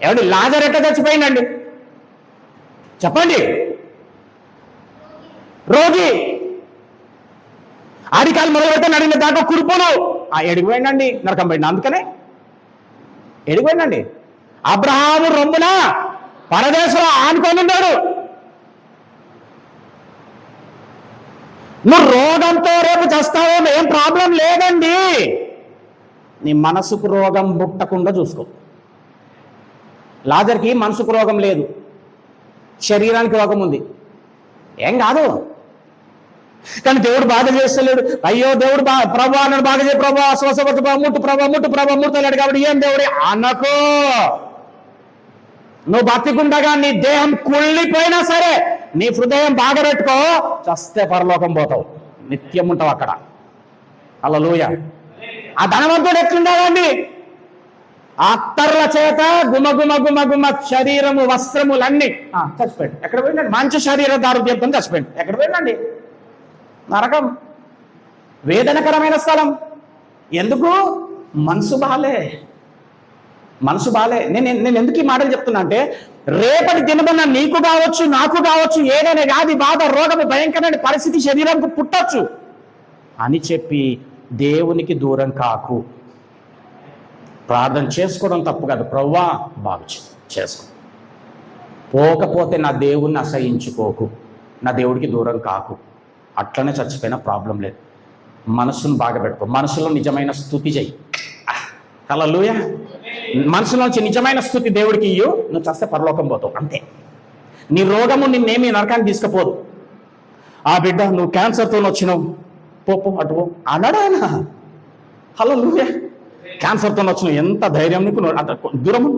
ఏమండి, లాజరు ఎట్లా చచ్చిపోయిందండి చెప్పండి? రోగి, ఆడికాలు మొదలుపెట్టే నడిగిన దాకా కురుపులు. ఎడిగిపోయిందండి, నరకం పోయింది. అందుకనే ఎడిగిపోయిందండి. అబ్రహాము రొమ్మున పరదేశంలో ఆనుకొని ఉన్నాడు. నువ్వు రోగంతో రేపు చేస్తావో ఏం ప్రాబ్లం లేదండి. నీ మనసుకు రోగం పుట్టకుండా చూసుకో. లాజర్కి మనసుకు రోగం లేదు, శరీరానికి రోగం ఉంది, ఏం కాదు. కానీ దేవుడు బాధ చేస్తలేడు. అయ్యో దేవుడు ప్రభా అన్నాడు, బాగా చేయ ప్రభా, శ్వాసపట్టు ప్రభా, ముట్టు ప్రభా, ముట్టు ప్రభా, ముట్టలేడు కాబట్టి ఏం దేవుడే అనకో. నువ్వు బతికుండగా నీ దేహం కుళ్ళిపోయినా సరే నీ హృదయం బాగా పెట్టుకో, చస్తే పరలోకం పోతావు, నిత్యం ఉంటావు అక్కడ. హల్లెలూయా. ఆ ధనవంతుడు ఎట్లుండాలండి? అత్తర్ల చేత గుమ గుమ గుమ గుమ శరీరము వస్త్రములన్నీ చచ్చిపోయాడు. ఎక్కడ పోయిందండి? మంచి శరీర దారుద్యంతో చచ్చిపోయాడు. ఎక్కడ పోయిందండి? నరకం, వేదనకరమైన స్థలం. ఎందుకు? మనసు బాలే, మనసు బాలే. నేను ఎందుకు ఈ మాటలు చెప్తున్నా అంటే, రేపటి దినమున నీకు కావచ్చు, నాకు కావచ్చు, ఏదైనా వ్యాధి, బాధ, రోగము, భయంకరమైన పరిస్థితి శరీరానికి పుట్టొచ్చు అని చెప్పి దేవునికి దూరం కాకు. ప్రార్థన చేసుకోవడం తప్పు కాదు, ప్రభువా బాగు చేసుకో. పోకపోతే నా దేవుణ్ణి అసహించుకోకు, నా దేవుడికి దూరం కాకు. అట్లనే చచ్చిపోయినా ప్రాబ్లం లేదు. మనసును బాగా పెట్టుకో, మనసులో నిజమైన స్తుతి చెయ్యి. హల్లెలూయా. మనసులోంచి నిజమైన స్థుతి దేవుడికి ఇయ్యు, నువ్వు చస్తే పరలోకం పోతావు, అంతే. నీ రోగము నిన్నేమి నరకాన్ని తీసుకుపోదు. ఆ బిడ్డ నువ్వు క్యాన్సర్తో వచ్చినావు, పో అటు పో అన్నాడు ఆయన. హల్లెలూయా. క్యాన్సర్తో వచ్చినావు, ఎంత ధైర్యం నీకు, దూరము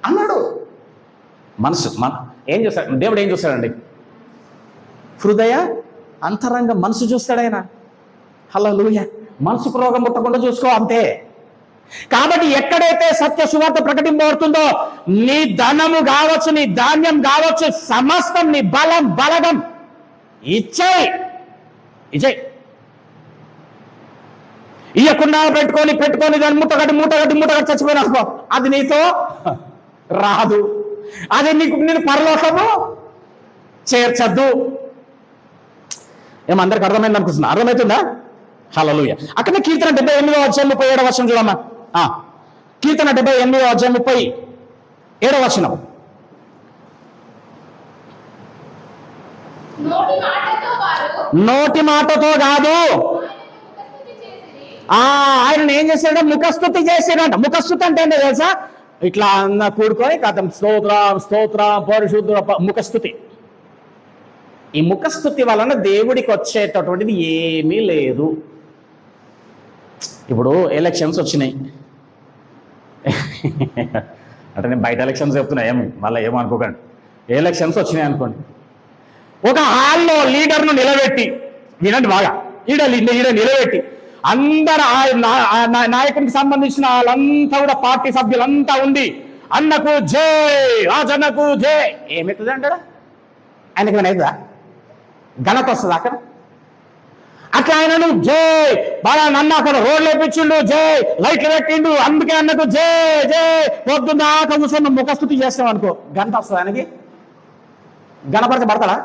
అన్నాడు. మనసు ఏం చూస్తాడు దేవుడు? ఏం చూస్తాడండి? హృదయ అంతరంగం మనసు చూస్తాడు ఆయన. హల్లెలూయా. మనసుకు రోగం పుట్టకుండా చూసుకో, అంతే. కాబట్టి ఎక్కడైతే సత్య సువార్త ప్రకటింపబడుతుందో నీ ధనము కావచ్చు, నీ ధాన్యం కావచ్చు, సమస్తం, నీ బలం బలగం ఇచ్చేయి. ఇయ్యకుండా పెట్టుకొని దాన్ని మూటగట్టి చచ్చిపోయినా అది నీతో రాదు, అది నేను పరలోకము చేర్చద్దు. ఏమందరికి అర్థమైంది అనుకుంటున్నా? అర్థమవుతుందా? హల్లెలూయా. అక్కడ కీర్తన 78:37 చూడమ్మా. కీర్తన 78:37 నోటి మాటతో కాదు, ఆయన ఏం చేశాడంటే ముఖస్తుతి చేసాడంట. ముఖస్తుతి అంటే ఏంటో తెలుసా? ఇట్లా అన్న కూడుకొని కథం స్తోత్ర పరిశుద్ధ ముఖస్తుతి. ఈ ముఖస్తుతి వలన దేవుడికి వచ్చేటటువంటిది ఏమీ లేదు. ఇప్పుడు ఎలక్షన్స్ వచ్చినాయి అంటే నేను బయట ఎలక్షన్స్ చెప్తున్నా, మళ్ళీ ఏమనుకోకండి. ఎలక్షన్స్ వచ్చినాయి అనుకోండి, ఒక హాల్లో లీడర్ను నిలబెట్టి, వినండి బాగా, ఈడ నిలబెట్టి అందరు నాయకునికి సంబంధించిన వాళ్ళంతా కూడా పార్టీ సభ్యులంతా ఉండి అన్నకు జై, రాజన్నకు జై, ఏమవుతుంది అంటారా? ఆయనకి ఏమైనా అవుతుందా? ఘనత వస్తుంది అక్కడ? అట్లా ఆయనను జై, బాగా నన్ను అక్కడ రోడ్లు వేపించిండు, జై, లైట్లు పెట్టిండు, అందుకే అన్నకు జై జై, పొద్దున్నాక కూర్చొని ముఖస్తుతి చేస్తాం అనుకో, ఘనత వస్తుంది ఆయనకి? పడతాడా?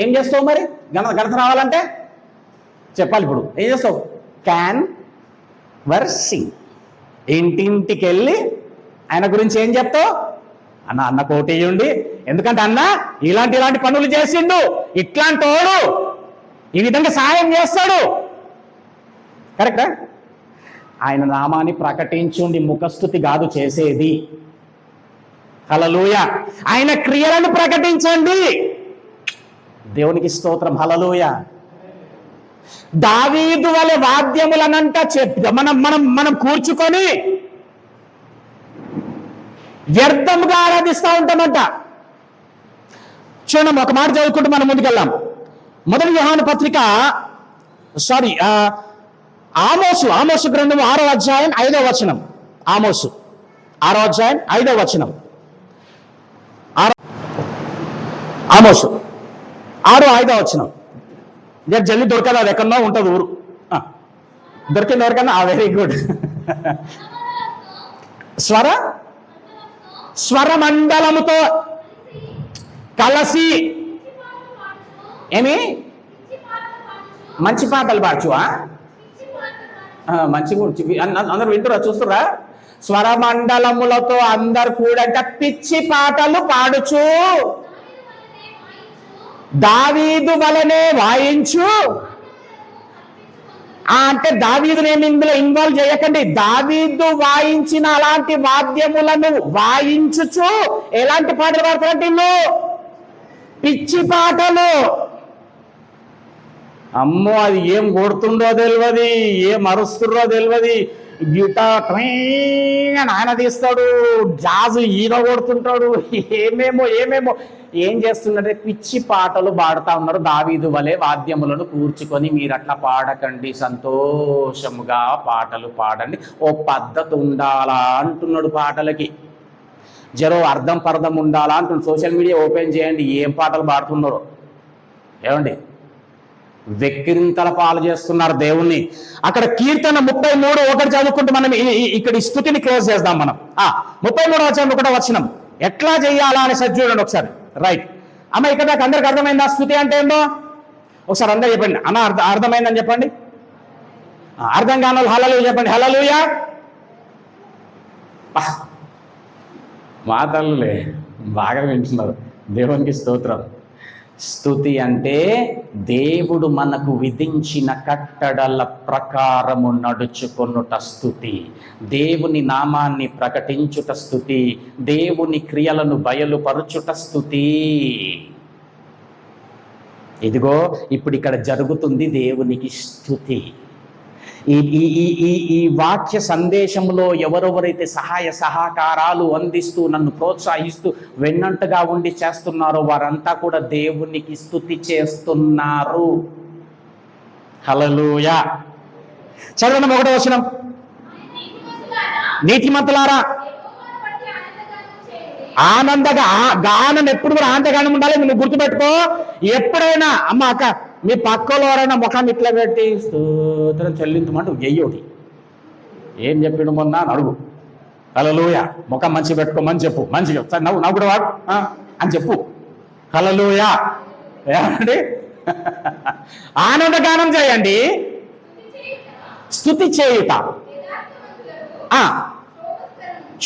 ఏం చేస్తావు మరి? ఘనత రావాలంటే చెప్పాలి. ఇప్పుడు ఏం చేస్తావు? క్యాన్ వర్సింగ్. ఇంటింటికి వెళ్ళి ఆయన గురించి ఏం చెప్తావు? అన్న కోటేయండి, ఎందుకంటే అన్న ఇలాంటి పనులు చేసిండు, ఇట్లాంటి వాడు ఈ విధంగా సహాయం చేస్తాడు. కరెక్టా? ఆయన నామాన్ని ప్రకటించుండి ముఖస్తుతి కాదు చేసేది. హల్లెలూయా. ఆయన క్రియలను ప్రకటించండి. దేవునికి స్తోత్రం. హల్లెలూయా. దావీదు వలె వాద్యములనంట మనం కూర్చుకొని వ్యర్థముగా ఆరాధిస్తూ ఉంటామంట. చూడండి, ఒక మాట చదువుకుంటూ మనం ముందుకెళ్దాం. మొదటి యోహాను పత్రిక ఆమోసు గ్రంథం 6వ అధ్యాయం 5వ వచనం. ఆమోసు 6వ అధ్యాయం 5వ వచనం. ఆమోసు 6:5 వచనం. జల్లి దొరకదు, అది ఎక్కడో ఉంటుంది ఊరు. దొరికింది ఎవరికన్నా? Very good. స్వరమండలముతో కలిసి ఏమి మంచి పాటలు పాడుచువా? మంచి అందరు వింటురా, చూస్తురా? స్వరమండలములతో అందరు కూడా పిచ్చి పాటలు పాడుచు దావీదు వలనే వాయించు అంటే దావీదునేమి ఇందులో ఇన్వాల్వ్ చేయకండి. దావీదు వాయించిన అలాంటి వాద్యములను వాయించుచు ఎలాంటి పాటలు పాడతారంటే ఇల్లు పిచ్చి పాటలు. అమ్మో, అది ఏం కొడుతుండో తెలియదు, ఏం అరుస్తుండో తెలియదు. గిటార్ అని ఆయన తీస్తాడు, జాజు ఈయన కొడుతుంటాడు, ఏమేమో ఏం చేస్తుందంటే పిచ్చి పాటలు పాడుతా ఉన్నారు. దావీదు వలె వాద్యములను కూర్చుకొని మీరు అట్లా పాడకండి, సంతోషముగా పాటలు పాడండి, ఓ పద్ధతి ఉండాలా అంటున్నాడు. పాటలకి జరో అర్థం పర్థం ఉండాలా అంటున్నాడు. సోషల్ మీడియా ఓపెన్ చేయండి, ఏం పాటలు పాడుతున్నారో ఏమండి, వెక్కిరింతల పాలు చేస్తున్నారు దేవుణ్ణి. అక్కడ కీర్తన 33:1 చదువుకుంటూ మనం ఇక్కడ ఈ స్తుతిని క్లోజ్ చేద్దాం మనం. 33 వచనం ఎట్లా చేయాలా అని సరి చూడండి ఒకసారి. రైట్ అమ్మ, ఇక్కడ నాకు అందరికి అర్థమైందా స్తుతి అంటే ఏందో? ఒకసారి అందరూ చెప్పండి. అన్న అర్థమైందని చెప్పండి. అర్థం కాని వాళ్ళు హల్లెలూయా చెప్పండి. హల్లెలూయా. మాటలులే బాగా వింటున్నారు. దేవునికి స్తోత్రం. స్తుతి అంటే దేవుడు మనకు విధించిన కట్టడల ప్రకారము నడుచుకొనుట స్తుతి, దేవుని నామాన్ని ప్రకటించుట స్తుతి, దేవుని క్రియలను బయలుపరచుట స్తుతి. ఇదిగో ఇప్పుడు ఇక్కడ జరుగుతుంది దేవునికి స్తుతి. ఈ వాక్య సందేశంలో ఎవరెవరైతే సహాయ సహకారాలు అందిస్తూ నన్ను ప్రోత్సహిస్తూ వెన్నంటగా ఉండి చేస్తున్నారో వారంతా కూడా దేవునికి స్తుతి చేస్తున్నారు. హల్లెలూయా. చదవండి 1వ వచనం. నీతిమంతులారా ఆనందగా, గానం ఎప్పుడు కూడా ఆనందగానం ఉండాలి. నువ్వు గుర్తుపెట్టుకో. ఎప్పుడైనా అమ్మ అక్క మీ పక్కలో ఎవరైనా ముఖం ఇట్లా పెట్టి స్తోత్రం చెల్లించమంటూ ఎయ్యోటి ఏం చెప్పిండు మొన్న అని అడుగు. హల్లెలూయా. ముఖం మంచి పెట్టుకోమని చెప్పు, మంచిగా సరే నవ్వు కూడా వాడు అని చెప్పు. హల్లెలూయా. ఏమండి, ఆనందగానం చేయండి, స్తుతి చేయుట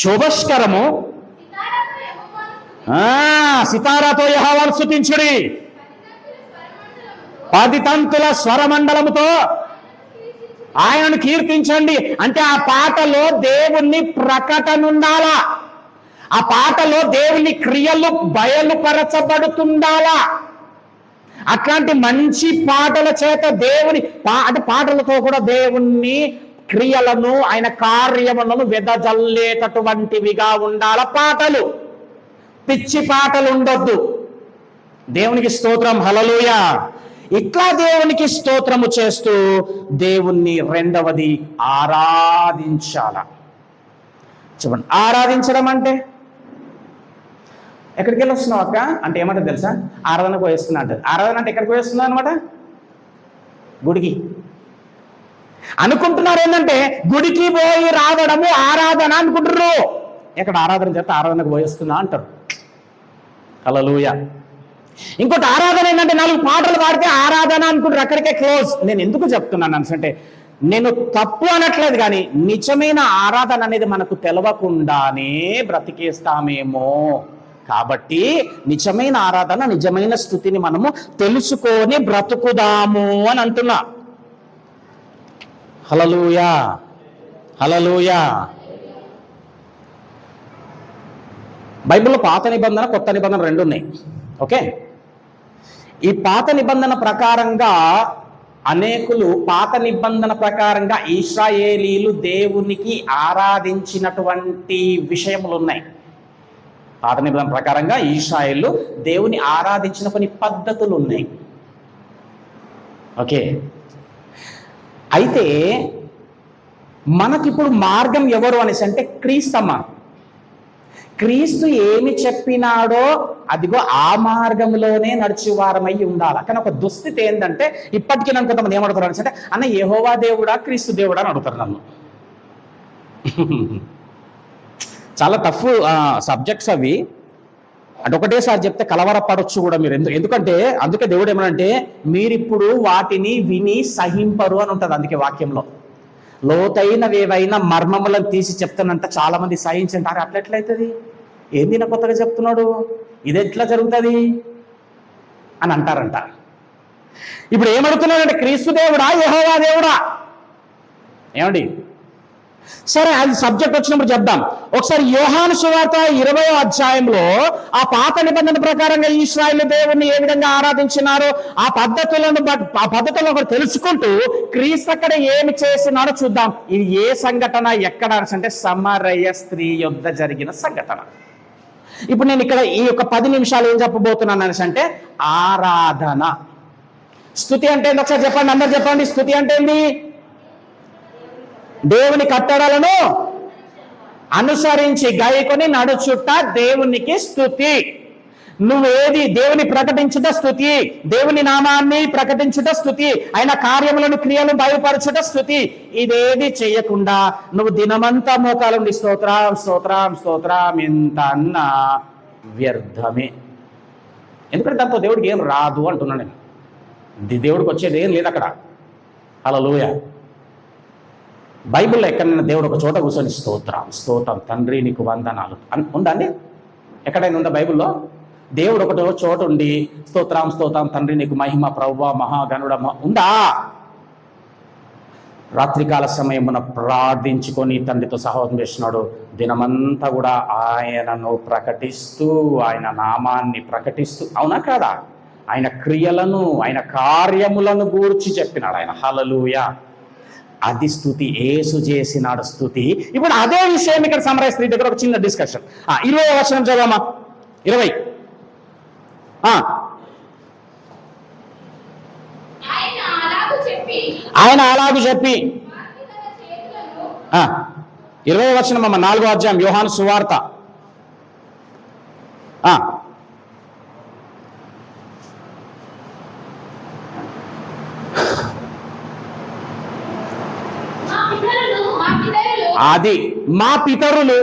శుభస్కరము, సితారాతో యెహోవాను స్తుతించుడి, 10 తంతుల స్వరమండలముతో ఆయనను కీర్తించండి. అంటే ఆ పాటలో దేవుణ్ణి ప్రకటన ఉండాలా, ఆ పాటలో దేవుని క్రియలు బయలుపరచబడుతుండాలా. అట్లాంటి మంచి పాటల చేత దేవుని అంటే పాటలతో కూడా దేవుణ్ణి క్రియలను ఆయన కార్యములను వెదజల్లేటటువంటివిగా ఉండాల పాటలు. పిచ్చి పాటలు ఉండొద్దు. దేవునికి స్తోత్రం. హల్లెలూయా. ఇట్లా దేవునికి స్తోత్రము చేస్తూ దేవుణ్ణి రెండవది ఆరాధించాల. చెప్పండి, ఆరాధించడం అంటే ఎక్కడికి వెళ్ళి వస్తున్నావు అక్క అంటే ఏమంటే తెలుసా? ఆరాధనకు పోయేస్తున్నా అంటే. ఆరాధన అంటే ఎక్కడికి పోయేస్తున్నా అనమాట? గుడికి. అనుకుంటున్నారు ఏంటంటే గుడికి పోయి రావడము ఆరాధన అనుకుంటున్నారు. ఎక్కడ ఆరాధన చేస్తే ఆరాధనకు పోయేస్తున్నా అంటారు. హల్లెలూయా. ఇంకోటి ఆరాధన ఏంటంటే 4 పాటలు పాడితే ఆరాధన అనుకుంటారు, అక్కడికే క్లోజ్. నేను ఎందుకు చెప్తున్నాను అంటే నేను తప్పు అనట్లేదు, కానీ నిజమైన ఆరాధన అనేది మనకు తెలవకుండానే బ్రతికేస్తామేమో. కాబట్టి నిజమైన ఆరాధన, నిజమైన స్తుతిని మనము తెలుసుకొని బ్రతుకుదాము అని అంటున్నా. హల్లెలూయా. హల్లెలూయా. బైబిల్లో పాత నిబంధన, కొత్త నిబంధన 2 ఉన్నాయి. ఓకే. ఈ పాత నిబంధన ప్రకారంగా అనేకులు పాత నిబంధన ప్రకారంగా ఇశ్రాయేలీలు దేవునికి ఆరాధించినటువంటి విషయములు ఉన్నాయి. పాత నిబంధన ప్రకారంగా ఇశ్రాయేలు దేవుని ఆరాధించిన కొన్ని పద్ధతులు ఉన్నాయి. ఓకే. అయితే మనకిప్పుడు మార్గం ఎవరు అనేసి అంటే క్రీస్తమ్మ. క్రీస్తు ఏమి చెప్పినాడో అదిగో ఆ మార్గంలోనే నడిచేవారమై ఉండాలి. కానీ ఒక దుస్థితి ఏంటంటే ఇప్పటికీ నన్ను కొంతమంది ఏమడుగుతారు అంటే అన్న యెహోవా దేవుడా క్రీస్తు దేవుడా అని అడుగుతారు నన్ను. చాలా టఫ్ సబ్జెక్ట్స్ అవి. అంటే ఒకటేసారి చెప్తే కలవరపడొచ్చు కూడా మీరు. ఎందుకంటే అందుకే దేవుడు ఏమనంటే మీరిప్పుడు వాటిని విని సహింపరు అని ఉంటుంది. అందుకే వాక్యంలో లోతైనవేవైనా మర్మములను తీసి చెప్తానంట చాలా మంది సహించంటారు. అట్లెట్లయితుంది, ఏంది నా కొత్తగా చెప్తున్నాడు, ఇది ఎట్లా జరుగుతుంది అని అంటారంట. ఇప్పుడు ఏమడుగుతున్నాడంటే క్రీస్తు దేవుడా యెహోవా దేవుడా ఏమండి? సరే, అది సబ్జెక్ట్ వచ్చినప్పుడు చెప్దాం. ఒకసారి యోహాను సువార్త 20వ అధ్యాయంలో ఆ పాత నిబంధన ప్రకారంగా ఇశ్రాయేలు దేవుణ్ణి ఏ విధంగా ఆరాధించినారో ఆ పద్ధతులను ఒకటి తెలుసుకుంటూ క్రీస్తు అక్కడ ఏమి చేసినాడో చూద్దాం. ఇది ఏ సంఘటన, ఎక్కడ అంటే సమరయ స్త్రీ యొద్ద జరిగిన సంఘటన. ఇప్పుడు నేను ఇక్కడ ఈ యొక్క 10 నిమిషాలు ఏం చెప్పబోతున్నాను అనేసి అంటే ఆరాధన. స్తుతి అంటే ఏంది ఒకసారి చెప్పండి, అందరు చెప్పండి. స్తుతి అంటే ఏంది? దేవుని కట్టడలను అనుసరించి గైకొని నడుచుట దేవునికి స్తుతి. నువ్వేది దేవుని ప్రకటించుట స్తుతి, దేవుని నామాన్ని ప్రకటించుట స్తుతి, ఆయన కార్యములను క్రియలను బయలుపరచుట స్తుతి. ఇదేది చేయకుండా నువ్వు దినమంతా మోకాలుండి స్తోత్రం స్తోత్రం స్తోత్రం ఎంత అన్నా వ్యర్థమే. ఎందుకంటే దాంతో దేవుడికి ఏం రాదు అంటున్నాను నేను. దేవుడికి వచ్చేది ఏం లేదు అక్కడ. హల్లెలూయా. బైబిల్లో ఎక్కడైనా దేవుడు ఒక చోట కూర్చొని స్తోత్రం స్తోత్రం తండ్రి నీకు వందనాలు ఉందా అండి? ఎక్కడైనా ఉందా బైబిల్లో? దేవుడు ఒకటో చోట ఉండి స్తోత్రం స్తోత్రం తండ్రి నీకు మహిమ ప్రభువా మహాగణుడ ఉందా? రాత్రికాల సమయమున ప్రార్థించుకొని తండ్రితో సహవాసం చేస్తున్నాడు. దినమంతా కూడా ఆయనను ప్రకటిస్తూ, ఆయన నామాన్ని ప్రకటిస్తూ, అవునా కాదా? ఆయన క్రియలను, ఆయన కార్యములను గూర్చి చెప్పినాడు ఆయన. హల్లెలూయా. అది స్తుతి. యేసు చేసినాడు స్తుతి. ఇప్పుడు అదే విషయం ఇక్కడ సమరయ స్త్రీ దగ్గర ఒక చిన్న డిస్కషన్. 20వ వచనం చదవమా. 20. ఆయన అలాగూ చెప్పి 20వ వచనం అమ్మ, 4వ అధ్యాయం యోహాను సువార్త. అది మా పితరులు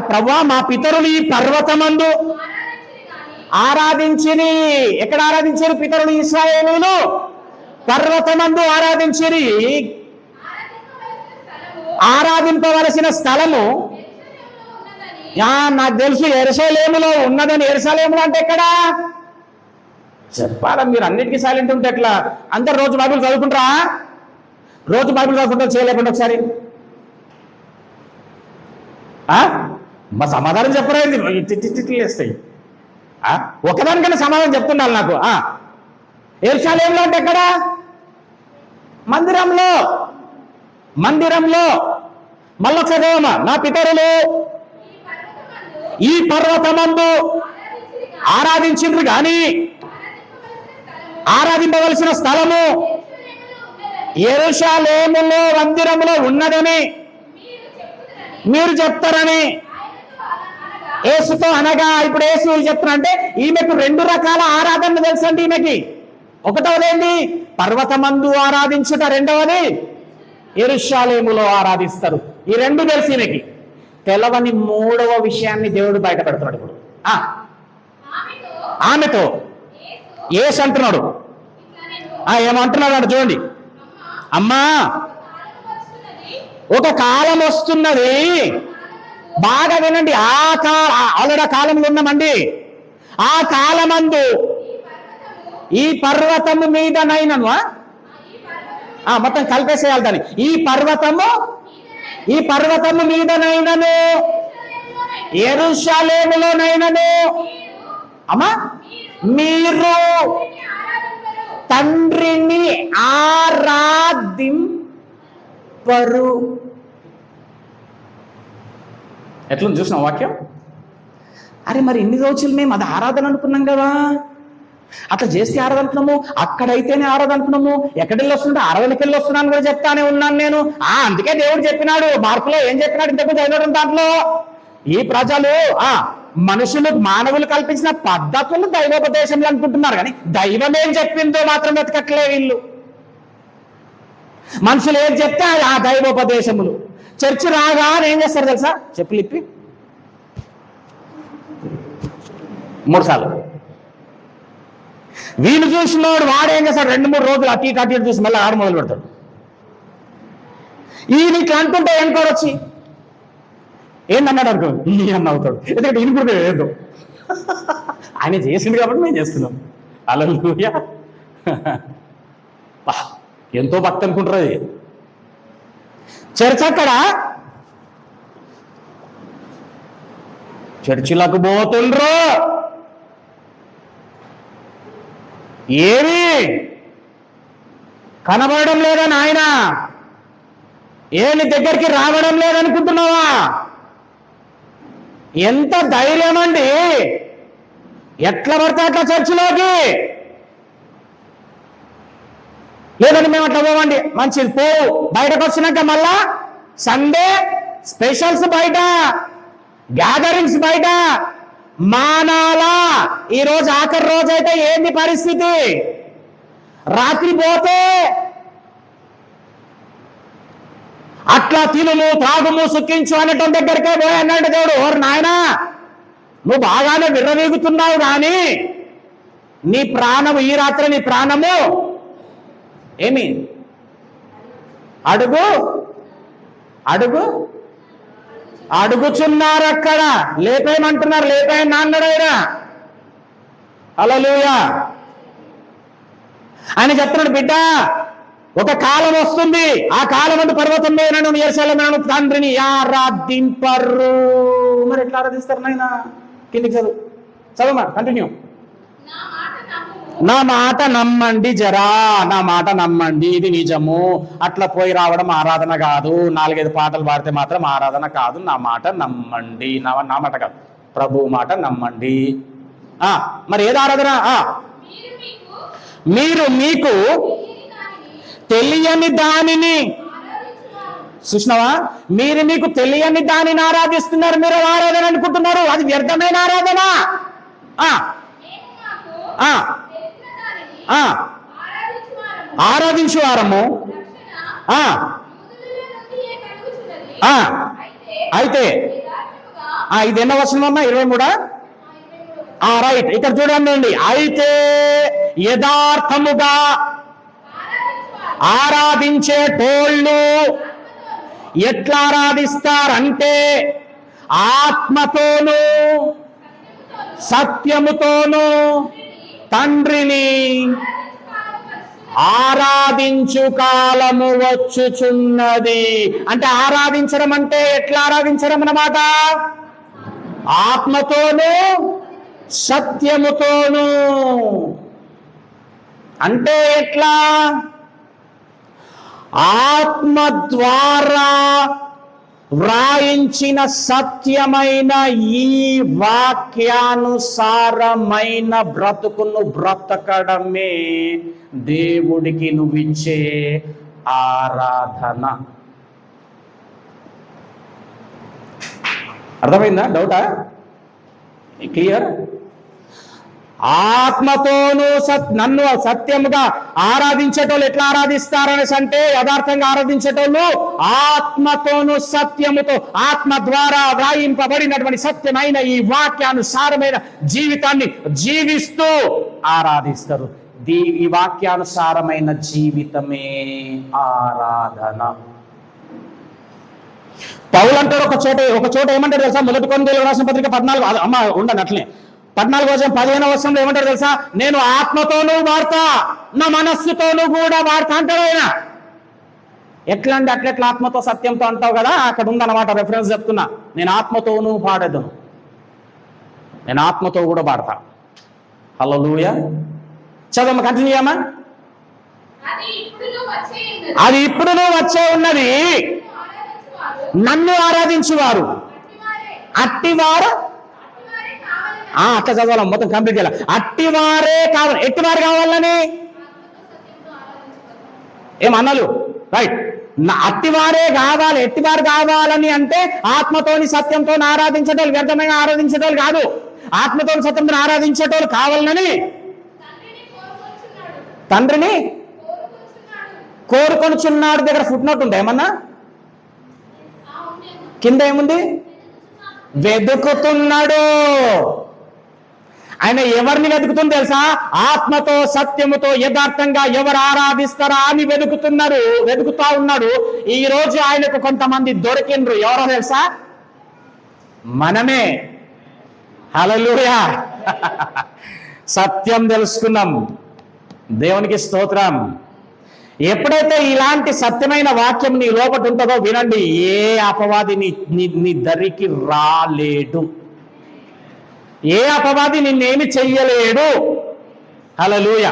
ప్రభువా మా పితరులు ఈ పర్వతమందు ఆరాధించిరి. ఎక్కడ ఆరాధించారు పితరులు? ఇశ్రాయేలీయులు పర్వతమందు ఆరాధించిరి. ఆరాధింపవలసిన స్థలము నాకు తెలుసు యెరూషలేములో ఉన్నదని. యెరూషలేములో అంటే ఎక్కడ చెప్పాలా? మీరు అన్నిటికీ సైలెంట్ ఉంటే ఎట్లా? అందరు రోజు బైబిల్ చదువుకుంటారా? రోజు బైబిల్ చదువుకుంటా చేయలేకుండా ఒకసారి మా సమాధానం చెప్పరా? తిట్టిలేస్తాయి. ఒకదానికన్నా సమాధానం చెప్తుండాలి నాకు. యెరూషలేములో అంటే ఎక్కడ? మందిరంలో. మందిరంలో మళ్ళొకసారి చదవమా. నా పితరులు ఈ పర్వతమందు ఆరాధించిండ్రు కానీ ఆరాధింపవలసిన స్థలము యెరూషలేములో మందిరంలో ఉన్నదని మీరు చెప్తారని యేసుతో అనగా. ఇప్పుడు యేసు చెప్తున్నా అంటే ఈమెకు 2 రకాల ఆరాధన తెలుసండి. ఈమెకి ఒకటవదేంటి? పర్వతమందు ఆరాధించుట, రెండవది యెరూషలేములో ఆరాధిస్తారు. ఈ 2 తెలుసు ఈమెకి. తెలవని 3వ విషయాన్ని దేవుడు బయట పెడుతున్నాడు ఇప్పుడు. ఆమెతో యేసు అంటున్నాడు. ఏమంటున్నాడు అంటే చూడండి. అమ్మా ఒక కాలం వస్తున్నది, బాగా వినండి. ఆల్రెడీ కాలంలో ఉన్నామండి. ఆ కాలమందు ఈ పర్వతము మీదనైనను మొత్తం కలిపేసేయాలి దాన్ని. ఈ పర్వతము మీదనైనను యెరూషలేములోనైనను అమ్మా మీరు తండ్రిని ఆరాధింపరు. ఎట్లా చూసిన వాక్యం? అరే మరి ఇన్ని రోజులు మేము అది ఆరాధన అనుకున్నాం కదా, అట్లా చేస్తే ఆరాధన అనుకున్నాము, అక్కడైతేనే ఆరాధన అనుకున్నాము, ఎక్కడికి వస్తుంటే 60కి వెళ్ళి వస్తున్నాను కూడా చెప్తానే ఉన్నాను నేను. అందుకే దేవుడు చెప్పినాడు మార్పులో. ఏం చెప్పినాడు ఇంతకు చదివడం దాంట్లో? ఈ ప్రజలు మనుషులు మానవులు కల్పించిన పద్ధతులు దైవోపదేశంలో అనుకుంటున్నారు కానీ దైవం ఏం చెప్పిందో మాత్రం వెతకట్లే వీళ్ళు. మనుషులు ఏం చెప్తే ఆ దైవోపదేశములు. చర్చి రాగా ఏం చేస్తారు తెలుసా? చెప్పులు ఇప్పి 3 సార్లు. వీళ్ళు చూసినోడు వాడేం చేస్తాడు? 2-3 రోజులు అటు ఇటు చూసి మళ్ళీ ఆడ మొదలు పెడతాడు. ఈయన ఇట్లా అంటుంటే వెనుకోరొచ్చి ఏందన్నాడు అనుకో, ఈ అన్న అవుతాడు. ఎందుకంటే ఈయన కూడా ఏదో ఆయన చేసింది కాబట్టి మేము చేస్తున్నాం. హల్లెలూయా. ఎంతో భక్తి అనుకుంటారు అది. చర్చ్ అక్కడ చర్చిలకు పోతుండ్రు, ఏమి కనబడడం లేదా నాయన? నీ దగ్గరికి రావడం లేదనుకుంటున్నావా? ఎంత ధైర్యం అండి! ఎట్లా పడితే అట్లా చర్చిలోకి. లేదండి మేము అట్లా పోవండి, మంచిది పోవు. బయటకు వచ్చినాక మళ్ళా సండే స్పెషల్స్ బయట, గ్యాదరింగ్స్ బయట మానాలా. ఈరోజు ఆఖరి రోజు అయితే ఏంది పరిస్థితి? రాత్రి పోతే అట్లా తినుము తాగుము సుఖించు అనటం దగ్గరికే పోయి అన్నాడు దేవుడు. ఓరు నాయనా, నువ్వు బాగానే విర్రవీగుతున్నావు కానీ నీ ప్రాణము ఈ రాత్రి నీ ప్రాణము ఏమి అడుగు అడుగు అడుగుచున్నారు. అక్కడ లేపేయమంటున్నారు, లేపేయని అన్నాడు ఆయన. హల్లెలూయా. ఆయన చెప్తున్నాడు, బిడ్డ ఒక కాలం వస్తుంది, ఆ కాలం అందు పర్వతం మీద నన్ను యెరూషలేమును తండ్రిని ఆరాధింపరు. మరి ఎట్లా ఆరాధిస్తారు నాయన? కిందికి చదువు కంటిన్యూ. నా మాట నమ్మండి, జరా నా మాట నమ్మండి, ఇది నిజము. అట్లా పోయి రావడం ఆరాధన కాదు, 4-5 పాటలు పాడితే మాత్రం ఆరాధన కాదు. నా మాట నమ్మండి, నా మాట కాదు, ప్రభు మాట నమ్మండి. మరి ఏది ఆరాధన? మీరు మీకు తెలియని దానిని చూసినావా? మీరు మీకు తెలియని దానిని ఆరాధిస్తున్నారు. మీరు ఆరాధన అనుకుంటున్నారు, అది వ్యర్థమైన ఆరాధన. ఆరాధించు వారము అయితే ఇది ఎన్నో వచనం అమ్మా? 23. రైట్, ఇక్కడ చూడండి. అయితే యథార్థముగా ఆరాధించేటోళ్ళు ఎట్లా ఆరాధిస్తారంటే ఆత్మతోనూ సత్యముతోనూ తండ్రిని ఆరాధించు కాలము వచ్చుచున్నది. అంటే ఆరాధించడం అంటే ఎట్లా ఆరాధించడం అన్నమాట? ఆత్మతోనూ సత్యముతోనూ. అంటే ఎట్లా? ఆత్మ ద్వారా వ్రాయించిన సత్యమైన ఈ వాక్యానుసారమైన బ్రతుకును బ్రతకడమే దేవుడికి నువ్విచ్చే ఆరాధన. అర్థమైందా? డౌటా? క్లియర్? ఆత్మతోనూ నన్ను సత్యముగా ఆరాధించేటోళ్ళు ఎట్లా ఆరాధిస్తారనేసి అంటే యథార్థంగా ఆరాధించేటోళ్ళు ఆత్మతోనూ సత్యముతో, ఆత్మ ద్వారా వ్రాయింపబడినటువంటి సత్యమైన ఈ వాక్యానుసారమైన జీవితాన్ని జీవిస్తూ ఆరాధిస్తారు. ఈ వాక్యానుసారమైన జీవితమే ఆరాధన. పౌలు అంటాడు ఒక చోట ఏమంటాడు తెలుసా? 1 కొరింథీయులకు రాసిన పత్రిక 14 అమ్మ ఉండండి అట్లే 14-15 ఏమంటారు తెలుసా? నేను ఆత్మతోనూ వాడతా, నా మనస్సుతోనూ కూడా వాడతా అంటాడు ఆయన. ఎట్లా అండి? అట్లెట్లా ఆత్మతో సత్యంతో అంటావు కదా? అక్కడ ఉందన్నమాట, రెఫరెన్స్ చెప్తున్నా. నేను ఆత్మతోనూ పాడేదను, నేను ఆత్మతో కూడా పాడతా. హల్లెలూయా. చదవమ్మా, కంటిన్యూ చేయమ్మా. అది ఇప్పుడు వచ్చే ఉన్నది, నన్ను ఆరాధించువారు అట్టివారు. అట్లా చదవాలి, మొత్తం కంప్లీట్ చేయాలి. అట్టివారే కావాలి. ఎట్టివారు కావాలని ఏమన్నాలు? రైట్, అట్టివారే కావాలి. ఎట్టివారు కావాలని అంటే ఆత్మతోని సత్యంతో ఆరాధించేటోళ్ళు, వ్యర్థమైన ఆరాధించేటోళ్ళు కాదు. ఆత్మతోని సత్యంతో ఆరాధించేటోళ్ళు కావాలని తండ్రిని కోరుకొనుచున్నాడు. దగ్గర ఫుట్ నోట్ ఉందా ఏమన్నా? కింద ఏముంది? వెతుకుతున్నాడు. ఆయన ఎవరిని వెతుకుతుంది తెలుసా? ఆత్మతో సత్యముతో యథార్థంగా ఎవరు ఆరాధిస్తారా అని వెతుకుతా ఉన్నాడు. ఈ రోజు ఆయనకు కొంతమంది దొరికిండ్రు. ఎవరో తెలుసా? మనమే. హల్లెలూయా. సత్యం తెలుసుకున్నాం, దేవునికి స్తోత్రం. ఎప్పుడైతే ఇలాంటి సత్యమైన వాక్యం నీ లోపట ఉంటుందో వినండి, ఏ అపవాది నీ దరికి రాలేడు, ఏ అపవాది నిన్నేమి చెయ్యలేడు. హల్లెలూయా.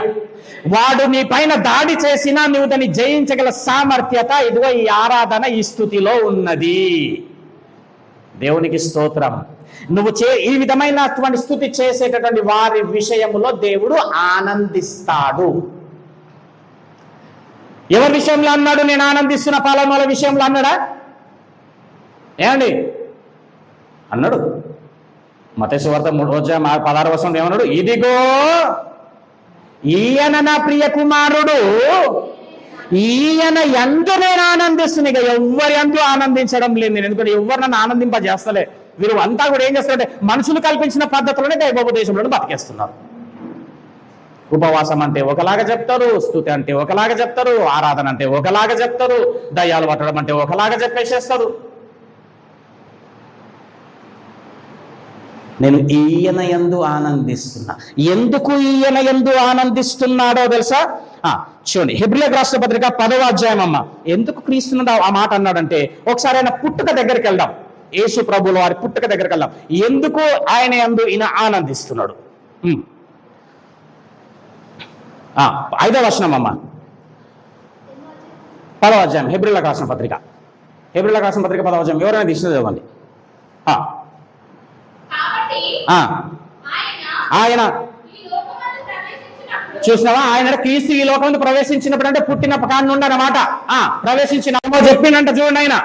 వాడు నీ పైన దాడి చేసినా నువ్వు దాన్ని జయించగల సామర్థ్యత ఇదిగో ఈ ఆరాధన, ఈ స్తుతిలో ఉన్నది. దేవునికి స్తోత్రం. నువ్వు ఈ విధమైనటువంటి స్తుతి చేసేటటువంటి వారి విషయంలో దేవుడు ఆనందిస్తాడు. ఎవరి విషయంలో అన్నాడు? నేను ఆనందిస్తున్న పాలనల విషయంలో అన్నాడా? ఏమండి అన్నాడు. మత్తయి సువార్త 3:16 ఏమన్నాడు? ఇదిగో ఈయన నా ప్రియ కుమారుడు, ఈయన యందు నేను ఆనందిస్తున్నా. ఇక ఎవ్వరి యందు ఆనందించడం లేదు నేను, ఎందుకంటే ఎవరు నన్ను ఆనందింపజేస్తలే. వీరు అంతా కూడా ఏం చేస్తారంటే మనుషులు కల్పించిన పద్ధతులనే దైవోపదేశంలో బతికేస్తున్నారు. ఉపవాసం అంటే ఒకలాగా చెప్తారు, స్తుతి అంటే ఒకలాగా చెప్తారు, ఆరాధన అంటే ఒకలాగా చెప్తారు, దయ్యాలు పట్టడం అంటే ఒకలాగా చెప్పేసేస్తారు. నేను ఈయన యందు ఆనందిస్తున్నా. ఎందుకు ఈయన యందు ఆనందిస్తున్నాడో తెలుసా? చూడండి, హెబ్రీయులకు రాసిన పత్రిక 10వ అధ్యాయం అమ్మ. ఎందుకు క్రీస్తున్నది ఆ మాట అన్నాడంటే, ఒకసారి ఆయన పుట్టుక దగ్గరికి వెళ్దాం, యేసు ప్రభుల వారి పుట్టుక దగ్గరికి వెళ్దాం. ఎందుకు ఆయన యందు ఈయన ఆనందిస్తున్నాడు? 5వ వచనం అమ్మ, 10వ అధ్యాయం హెబ్రీయులకు రాసిన పత్రిక. హెబ్రీయులకు రాసిన పత్రిక 10వ అధ్యాయం. ఎవరైనా తీసిన చదవండి. ఆయన చూసినావా? ఆయన క్రీస్తు ఈ లోకంలో ప్రవేశించినప్పుడు అంటే పుట్టిన కాని నుండి అన్నమాట. ప్రవేశించిన చెప్పిందంట చూడండి. ఆయన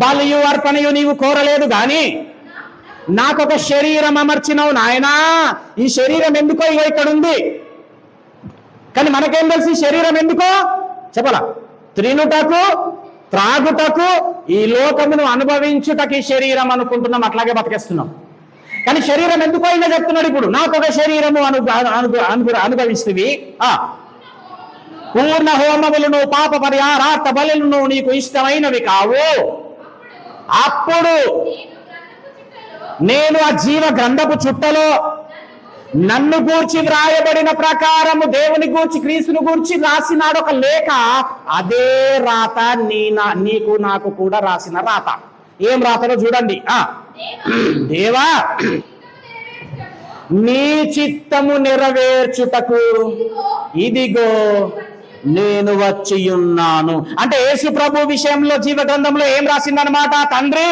బలియు అర్పణయు నీవు కోరలేదు గాని నాకొక శరీరం అమర్చినవు నాయనా. ఈ శరీరం ఎందుకో ఇగో ఇక్కడ ఉంది, కానీ మనకేం తెలుసు ఈ శరీరం ఎందుకో చెప్పాలా? తినుటకు త్రాగుటకు ఈ లోకమును అనుభవించుటకు ఈ శరీరం అనుకుంటున్నాం, అట్లాగే బతికేస్తున్నాం. కానీ శరీరం ఎందుకో అయినా చెప్తున్నాడు. ఇప్పుడు నాకు ఒక శరీరము అనుభవిస్తుంది. పూర్ణ హోమములను పాప పరిహారార్థ బలులను నీకు ఇష్టమైనవి కావు. అప్పుడు నేను ఆ జీవ గ్రంథపు చుట్టలో నన్ను గూర్చి వ్రాయబడిన ప్రకారము దేవుని గూర్చి క్రీస్తుని గూర్చి రాసినాడు ఒక లేఖ. అదే రాత నీకు నాకు కూడా రాసిన రాత. ఏం రాతలో చూడండి. దేవా, నీ చిత్తము నెరవేర్చుటకు ఇదిగో నేను వచ్చి ఉన్నాను. అంటే యేసు ప్రభు విషయంలో జీవ గ్రంథంలో ఏం రాసిందనమాట? తండ్రి,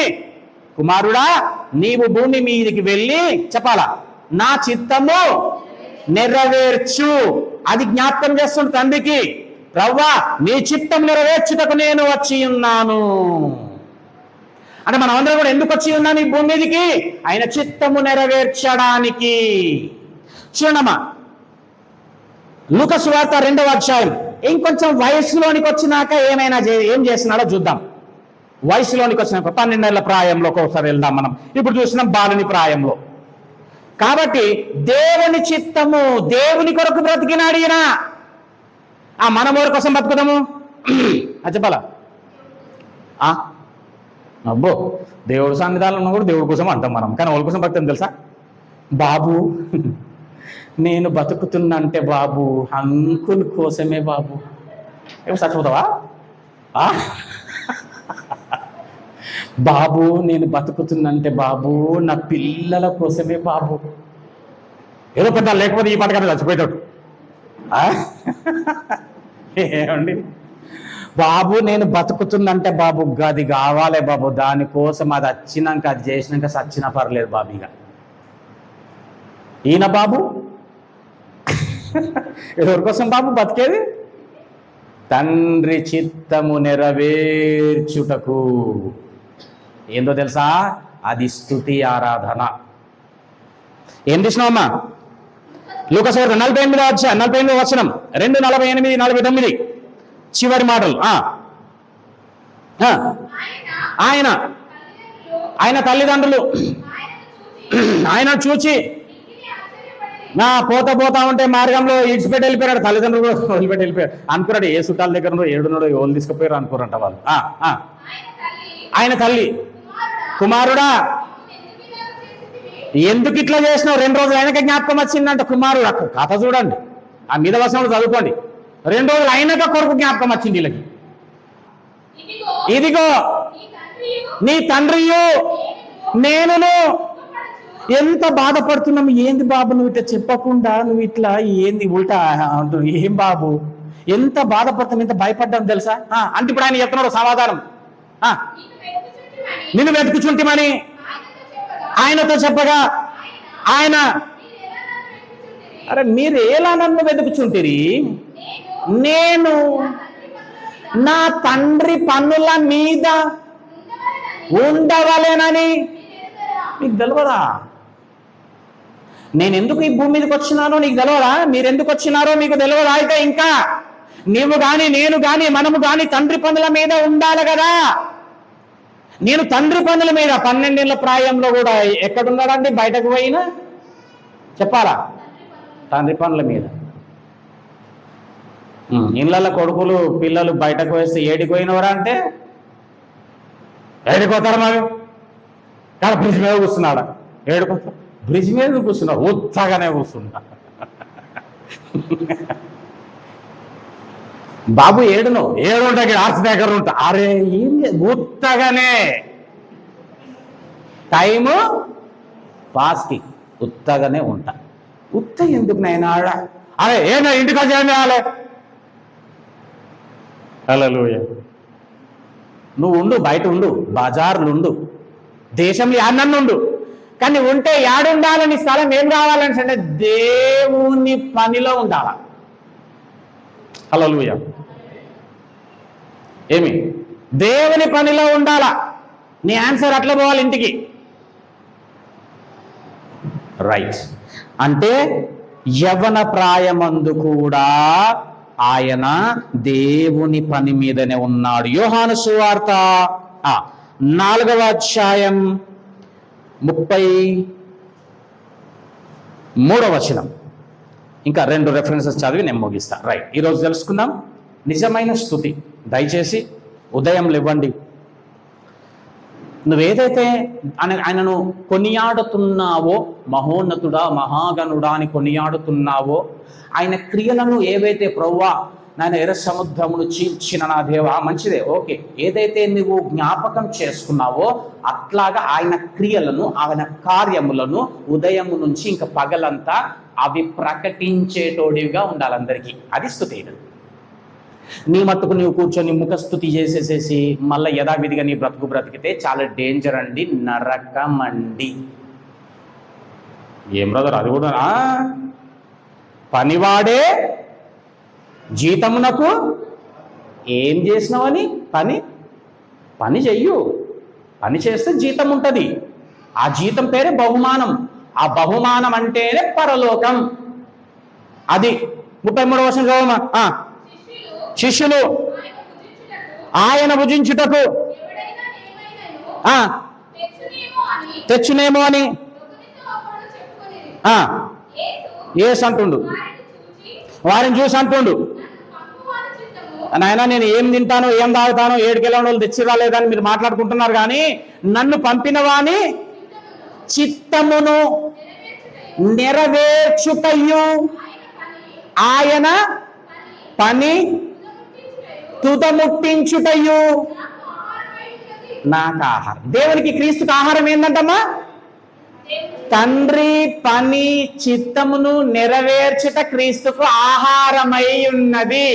కుమారుడా, నీవు భూమి మీదికి వెళ్ళి చెప్పాలా, నా చిత్తము నెరవేర్చు. అది జ్ఞాపకం చేస్తుంది తండ్రికి. ప్రవ్వా, నీ చిత్తం నెరవేర్చుటకు నేను వచ్చి ఉన్నాను. అంటే మనం అందరం కూడా ఎందుకు వచ్చి ఉన్నాను ఈ భూమి మీదికి? ఆయన చిత్తము నెరవేర్చడానికి. చూడమ్మా, లూకా సువార్త 2వ అధ్యాయం. ఇంకొంచెం వయసులోనికి వచ్చినాక ఏం చేస్తున్నాడో చూద్దాం. వయసులోనికి వచ్చినాక 12 ఏళ్ల ప్రాయంలో ఒకసారి వెళ్దాం మనం. ఇప్పుడు చూసినాం బాలుని ప్రాయంలో. కాబట్టి దేవుని చిత్తము, దేవుని కొరకు బ్రతికినాడు ఈయన. మనం ఎవరి కోసం బతుకుతాము అది చెప్పాలా? అబ్బో, దేవుడు సన్నిధానంలో కూడా దేవుడి కోసం అంటాం మనం, కానీ వాళ్ళ కోసం బతుకుతాం తెలుసా? బాబు, నేను బతుకుతున్నా అంటే బాబు అంకుల్ కోసమే బాబు. ఏమో చచ్చిపోతావా? బాబు, నేను బతుకుతున్నంటే బాబు నా పిల్లల కోసమే బాబు. ఏదో పెద్ద లేకపోతే ఈ పథకాన్ని చచ్చిపోయేటాడు. ఏమండి, బాబు నేను బతుకుతుందంటే బాబు అది కావాలి బాబు, దానికోసం అది వచ్చినాక అది చేసినాక సచ్చినా పర్లేదు బాబు. ఇక ఈయన బాబు ఎవరి కోసం బాబు బతికేది? తండ్రి చిత్తము నెరవేర్చుటకు. ఏందో తెలుసా? అది స్తుతి ఆరాధన. ఏం తీసినావమ్మా? లూకా సువార్త 48వ వచనం 2:48, 49 చివరి మాటలు. ఆయన తల్లిదండ్రులు ఆయన చూచి పోతా ఉంటే మార్గంలో ఇడిచిపెట్టి వెళ్ళిపోయాడు. తల్లిదండ్రులు కూడా వదిలిపెట్టి వెళ్ళిపోయాడు. అనుకున్నాడు ఏ చుట్టాల దగ్గర ఏడున్నాడో ఎవరు తీసుకుపోయారు అనుకోరంట వాళ్ళు. ఆయన తల్లి, కుమారుడా ఎందుకు ఇట్లా చేసినావు? 2 రోజులు ఆయనకే జ్ఞాపకం వచ్చిందంట. కుమారుడు కథ చూడండి, ఆ మీద వచనంలో చదువుకోండి. 2 రోజులు అయినాక కొడుకు జ్ఞాపకం వచ్చింది వీళ్ళకి. ఇదిగో నీ తండ్రియు నేనును. ఎంత బాధపడుతున్నాము. ఏంది బాబు నువ్వు ఇట్లా చెప్పకుండా, నువ్వు ఇట్లా ఏంది ఉల్టా అంటు, ఏం బాబు ఎంత బాధపడుతున్నాం, ఎంత భయపడ్డాం తెలుసా అంటే ఇప్పుడు ఆయన చెప్తున్నాడు సమాధానం. నిన్ను వెతుకుచుంటిమని ఆయనతో చెప్పగా ఆయన, అరే మీరు ఎలా నన్ను వెతుకుచుంటిరి? నేను నా తండ్రి పన్నుల మీద ఉండవలేనని మీకు తెలియదా? నేను ఎందుకు ఈ భూమి మీదకి వచ్చినానో నీకు తెలియదా? మీరు ఎందుకు వచ్చినారో మీకు తెలియదా? అయితే ఇంకా నీవు గాని నేను గాని మనము గాని తండ్రి పనుల మీద ఉండాలి కదా. నేను తండ్రి పనుల మీద 12 ఏళ్ల ప్రాయంలో కూడా ఎక్కడున్నాడండి? బయటకు పోయినా చెప్పాలా? తండ్రి పనుల మీద. ఇళ్ళల్లో కొడుకులు పిల్లలు బయటకు వేస్తే ఏడికి పోయినవరా అంటే ఏడిపోతారు మాకు కానీ బ్రిడ్జ్ మీద కూర్చున్నాడా? ఏడుకోతారు. బ్రిడ్జ్ మీద కూర్చున్నాడు, ఉత్తగానే కూర్చున్నా. బాబు ఏడును ఏడుంటా ఆర్చి దగ్గర ఉంటా. అరే ఏం ఉత్తగానే టైము పాస్కి ఉత్తగానే ఉంటా. ఉత్త ఎందుకు నైనా ఆడ? అరే ఏనా ఇంటికి వచ్చి ఏం చేయాలి? హల్లెలూయా. నువ్వు ఉండు, బయట ఉండు, బజార్లు ఉండు, దేశంలో యాడనన్ను ఉండు, కానీ ఉంటే యాడుండాలని స్థలం ఏం కావాలని అంటే దేవుని పనిలో ఉండాలా. హల్లెలూయా. ఏమి? దేవుని పనిలో ఉండాలా. నీ ఆన్సర్ అట్లా పోవాలి ఇంటికి. రైట్. అంటే యవ్వన ప్రాయమందు కూడా ఆయన దేవుని పని మీదనే ఉన్నాడు. యోహాను సువార్త 4వ అధ్యాయం 33వ వచనం. ఇంకా 2 రెఫరెన్సెస్ చదివి నేను ముగిస్తా. రైట్. ఈరోజు తెలుసుకుందాం నిజమైన స్తుతి. దయచేసి ఉదయం ఇవ్వండి. నువ్వేదైతే ఆయనను కొనియాడుతున్నావో, మహోన్నతుడా మహాగణుడా అని కొనియాడుతున్నావో, ఆయన క్రియలను ఏవైతే ప్రభువా నాయన ఎర్ర సముద్రమును చీల్చిన నా దేవా, మంచిదే, ఓకే, ఏదైతే నువ్వు జ్ఞాపకం చేసుకున్నావో అట్లాగా ఆయన క్రియలను, ఆయన కార్యములను ఉదయం నుంచి ఇంకా పగలంతా అవి ప్రకటించేటోడివిగా ఉండాలి అందరికీ. అది స్తుతి. నీ మట్టుకు నువ్వు కూర్చొని ముఖస్థుతి చేసేసేసి మళ్ళీ యథావిధిగా నీ బ్రతికితే చాలా డేంజర్ అండి, నరకమండి. ఏం బ్రదర్ అది కూడా? పనివాడే జీతమునకు ఏం చేసినావని పని చెయ్యు. పని చేస్తే జీతం ఉంటుంది. ఆ జీతం పేరే బహుమానం. ఆ బహుమానం అంటేనే పరలోకం. అది 33వ వచనం చదవమా. శిష్యులు ఆయన భుజించుటకు తెచ్చునేమో అని యేసు అంటుండు. వారిని చూసి అంటుండు, నాయన నేను ఏం తింటానో ఏం తాగుతానో 7 కిలోల వాళ్ళు తెచ్చి రాలేదని మీరు మాట్లాడుకుంటున్నారు, కానీ నన్ను పంపిన వాని చిత్తమును నెరవేర్చుటయు ఆయన పని తుదముట్టించుటయు నాకు ఆహారం. దేవునికి క్రీస్తుకు ఆహారం ఏందంటమ్మా? తండ్రి పని చిత్తమును నెరవేర్చుట క్రీస్తుకు ఆహారమై ఉన్నది.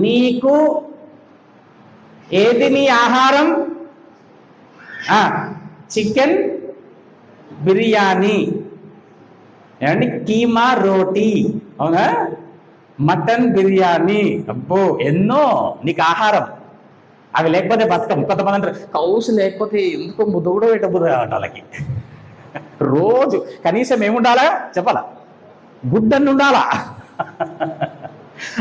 నీకు ఏది నీ ఆహారం? చికెన్ బిర్యానీ, ఏమండి, కీమా రోటీ, అవునా, మటన్ బిర్యానీ, అబ్బో ఎన్నో నీకు ఆహారం. అవి లేకపోతే బతకం. కొంతమంది అంటారు కౌసు లేకపోతే ఎందుకో ముద్ద కూడా పెట్టబుద్ది అంట వాళ్ళకి. రోజు కనీసం ఏముండాలా చెప్పాలా? గుడ్డన్ని ఉండాలా.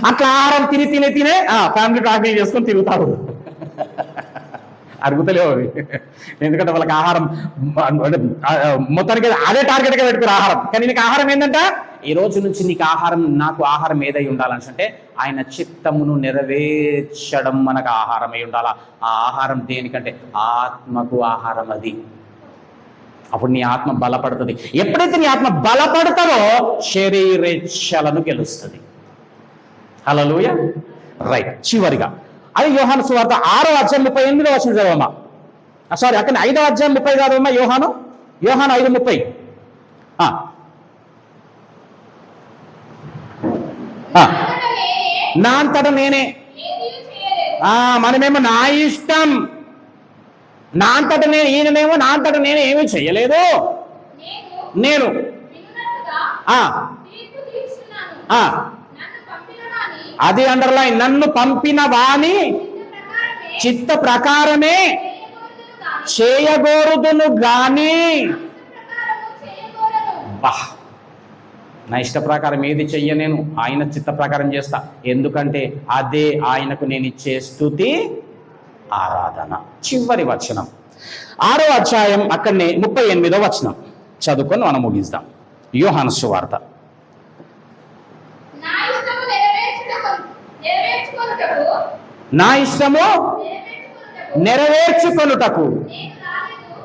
అట్లా ఆహారం తినే ఫ్యామిలీ ప్యాకింగ్ చేసుకొని తిరుగుతారు. అరుగుతలేవు అవి. ఎందుకంటే వాళ్ళకి ఆహారం మొత్తానికి అదే టార్గెట్గా పెట్టుకుని ఆహారం. కానీ నీకు ఆహారం ఏంటంట? ఈ రోజు నుంచి నీకు ఆహారం, నాకు ఆహారం ఏదై ఉండాలంటే ఆయన చిత్తమును నెరవేర్చడం మనకు ఆహారమై ఉండాలా. ఆ ఆహారం దేనికంటే ఆత్మకు ఆహారం. అది అప్పుడు నీ ఆత్మ బలపడుతుంది. ఎప్పుడైతే నీ ఆత్మ బలపడతావో శరీరేచ్ఛలను గెలుస్తుంది. హల్లెలూయా. రైట్, చివరిగా అది యోహాను సువార్త 6వ అధ్యాయం 38వ వచనం చదవమ్మా. సారీ, అక్కడ 5వ అధ్యాయం 30 కాదమ్మా. యోహాను 5:30. నా అంతటా నేనే. మనమేమో నా ఇష్టం, నా అంతటా నేను, ఈయననేమో నా అంతటా నేనే ఏమీ చెయ్యలేదు. నేను అది అండర్లైన్, నన్ను పంపిన వాని చిత్త ప్రకారమే చేయగోరుదును గాని నా ఇష్ట ప్రకారం ఏది చెయ్య, నేను ఆయన చిత్త ప్రకారం చేస్తా. ఎందుకంటే అదే ఆయనకు నేను ఇచ్చే స్తుతి ఆరాధన. చివరి వచనం 6వ అధ్యాయం అక్కడనే 38వ వచనం చదువుకొని మనం ముగిస్తాం. యోహాను సువార్త. నా ఇష్టము నెరవేర్చుకొనుటకు.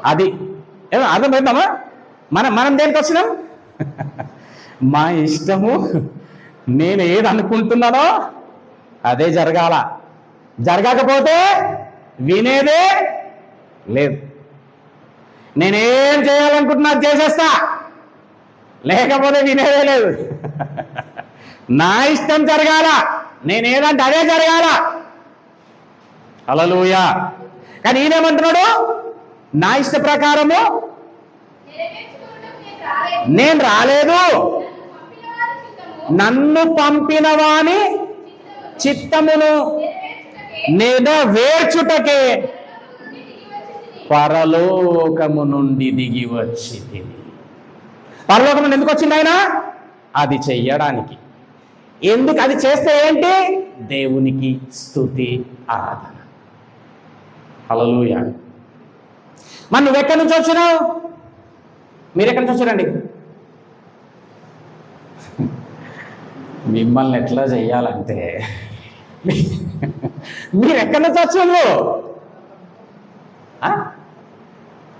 అది అర్థమైందమ్మా? మనం దేనికి వచ్చినాం? మా ఇష్టము, నేను ఏది అనుకుంటున్నానో అదే జరగాల. జరగకపోతే వినేదే లేదు. నేనేం చేయాలనుకుంటున్నా చేసేస్తా, లేకపోతే వినేదే లేదు. నా ఇష్టం జరగాల, నేనేదంటే అదే జరగాల. హల్లెలూయా. కానీ ఈయనేమంటున్నాడు? నా ఇష్ట ప్రకారము నేను రాలేదు, నన్ను పంపిన వాని చిత్తమును నెరవేర్చుటకే పరలోకము నుండి దిగి వచ్చింది. పరలోకము ఎందుకు వచ్చింది ఆయన? అది చెయ్యడానికి. ఎందుకు? అది చేస్తే ఏంటి? దేవునికి స్తుతి ఆరాధన. హల్లెలూయా. మరి నువ్వెక్కడి నుంచి వచ్చినావు? మీరు ఎక్కడి నుంచి వచ్చారండి? మిమ్మల్ని ఎట్లా చెయ్యాలంటే, మీరు ఎక్కడి నుంచి వచ్చారు?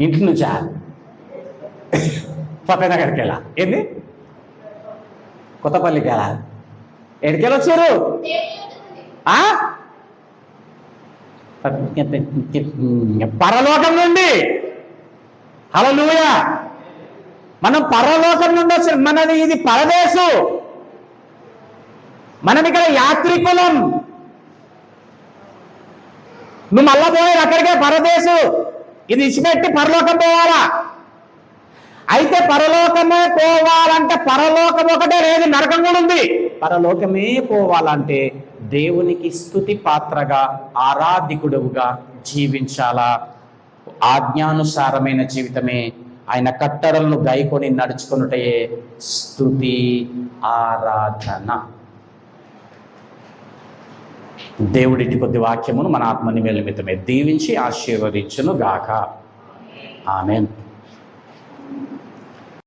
ఇంటి నుంచా? పక్కనగర్కి వెళ్ళా? ఏంది? కొత్తపల్లికి వెళ్ళా? ఎక్కడికెళ్ళి వచ్చారు? పరలోకం నుండి. హల్లెలూయా. మనం పరలోకం నుండి వచ్చాం. మనది ఇది పరదేశు, మనం ఇక్కడ యాత్రికులం. నువ్వు మళ్ళా పోయేది అక్కడికే, పరదేశు. ఇది ఇచ్చిపెట్టి పరలోకం పోవాలా? అయితే పరలోకమే పోవాలంటే పరలోకం ఒకటే లేదు, నరకం కూడా ఉంది. పరలోకమే పోవాలంటే దేవునికి స్తుతి పాత్రగా, ఆరాధికుడుగా జీవించాలా. ఆజ్ఞానుసారమైన జీవితమే, ఆయన కట్టడలను గైకొని నడుచుకున్నటే స్తుతి ఆరాధన. దేవుడిటి కొద్ది వాక్యమును మన ఆత్మ నిమిత్తమే దీవించి ఆశీర్వదించును గాక. ఆమేన్.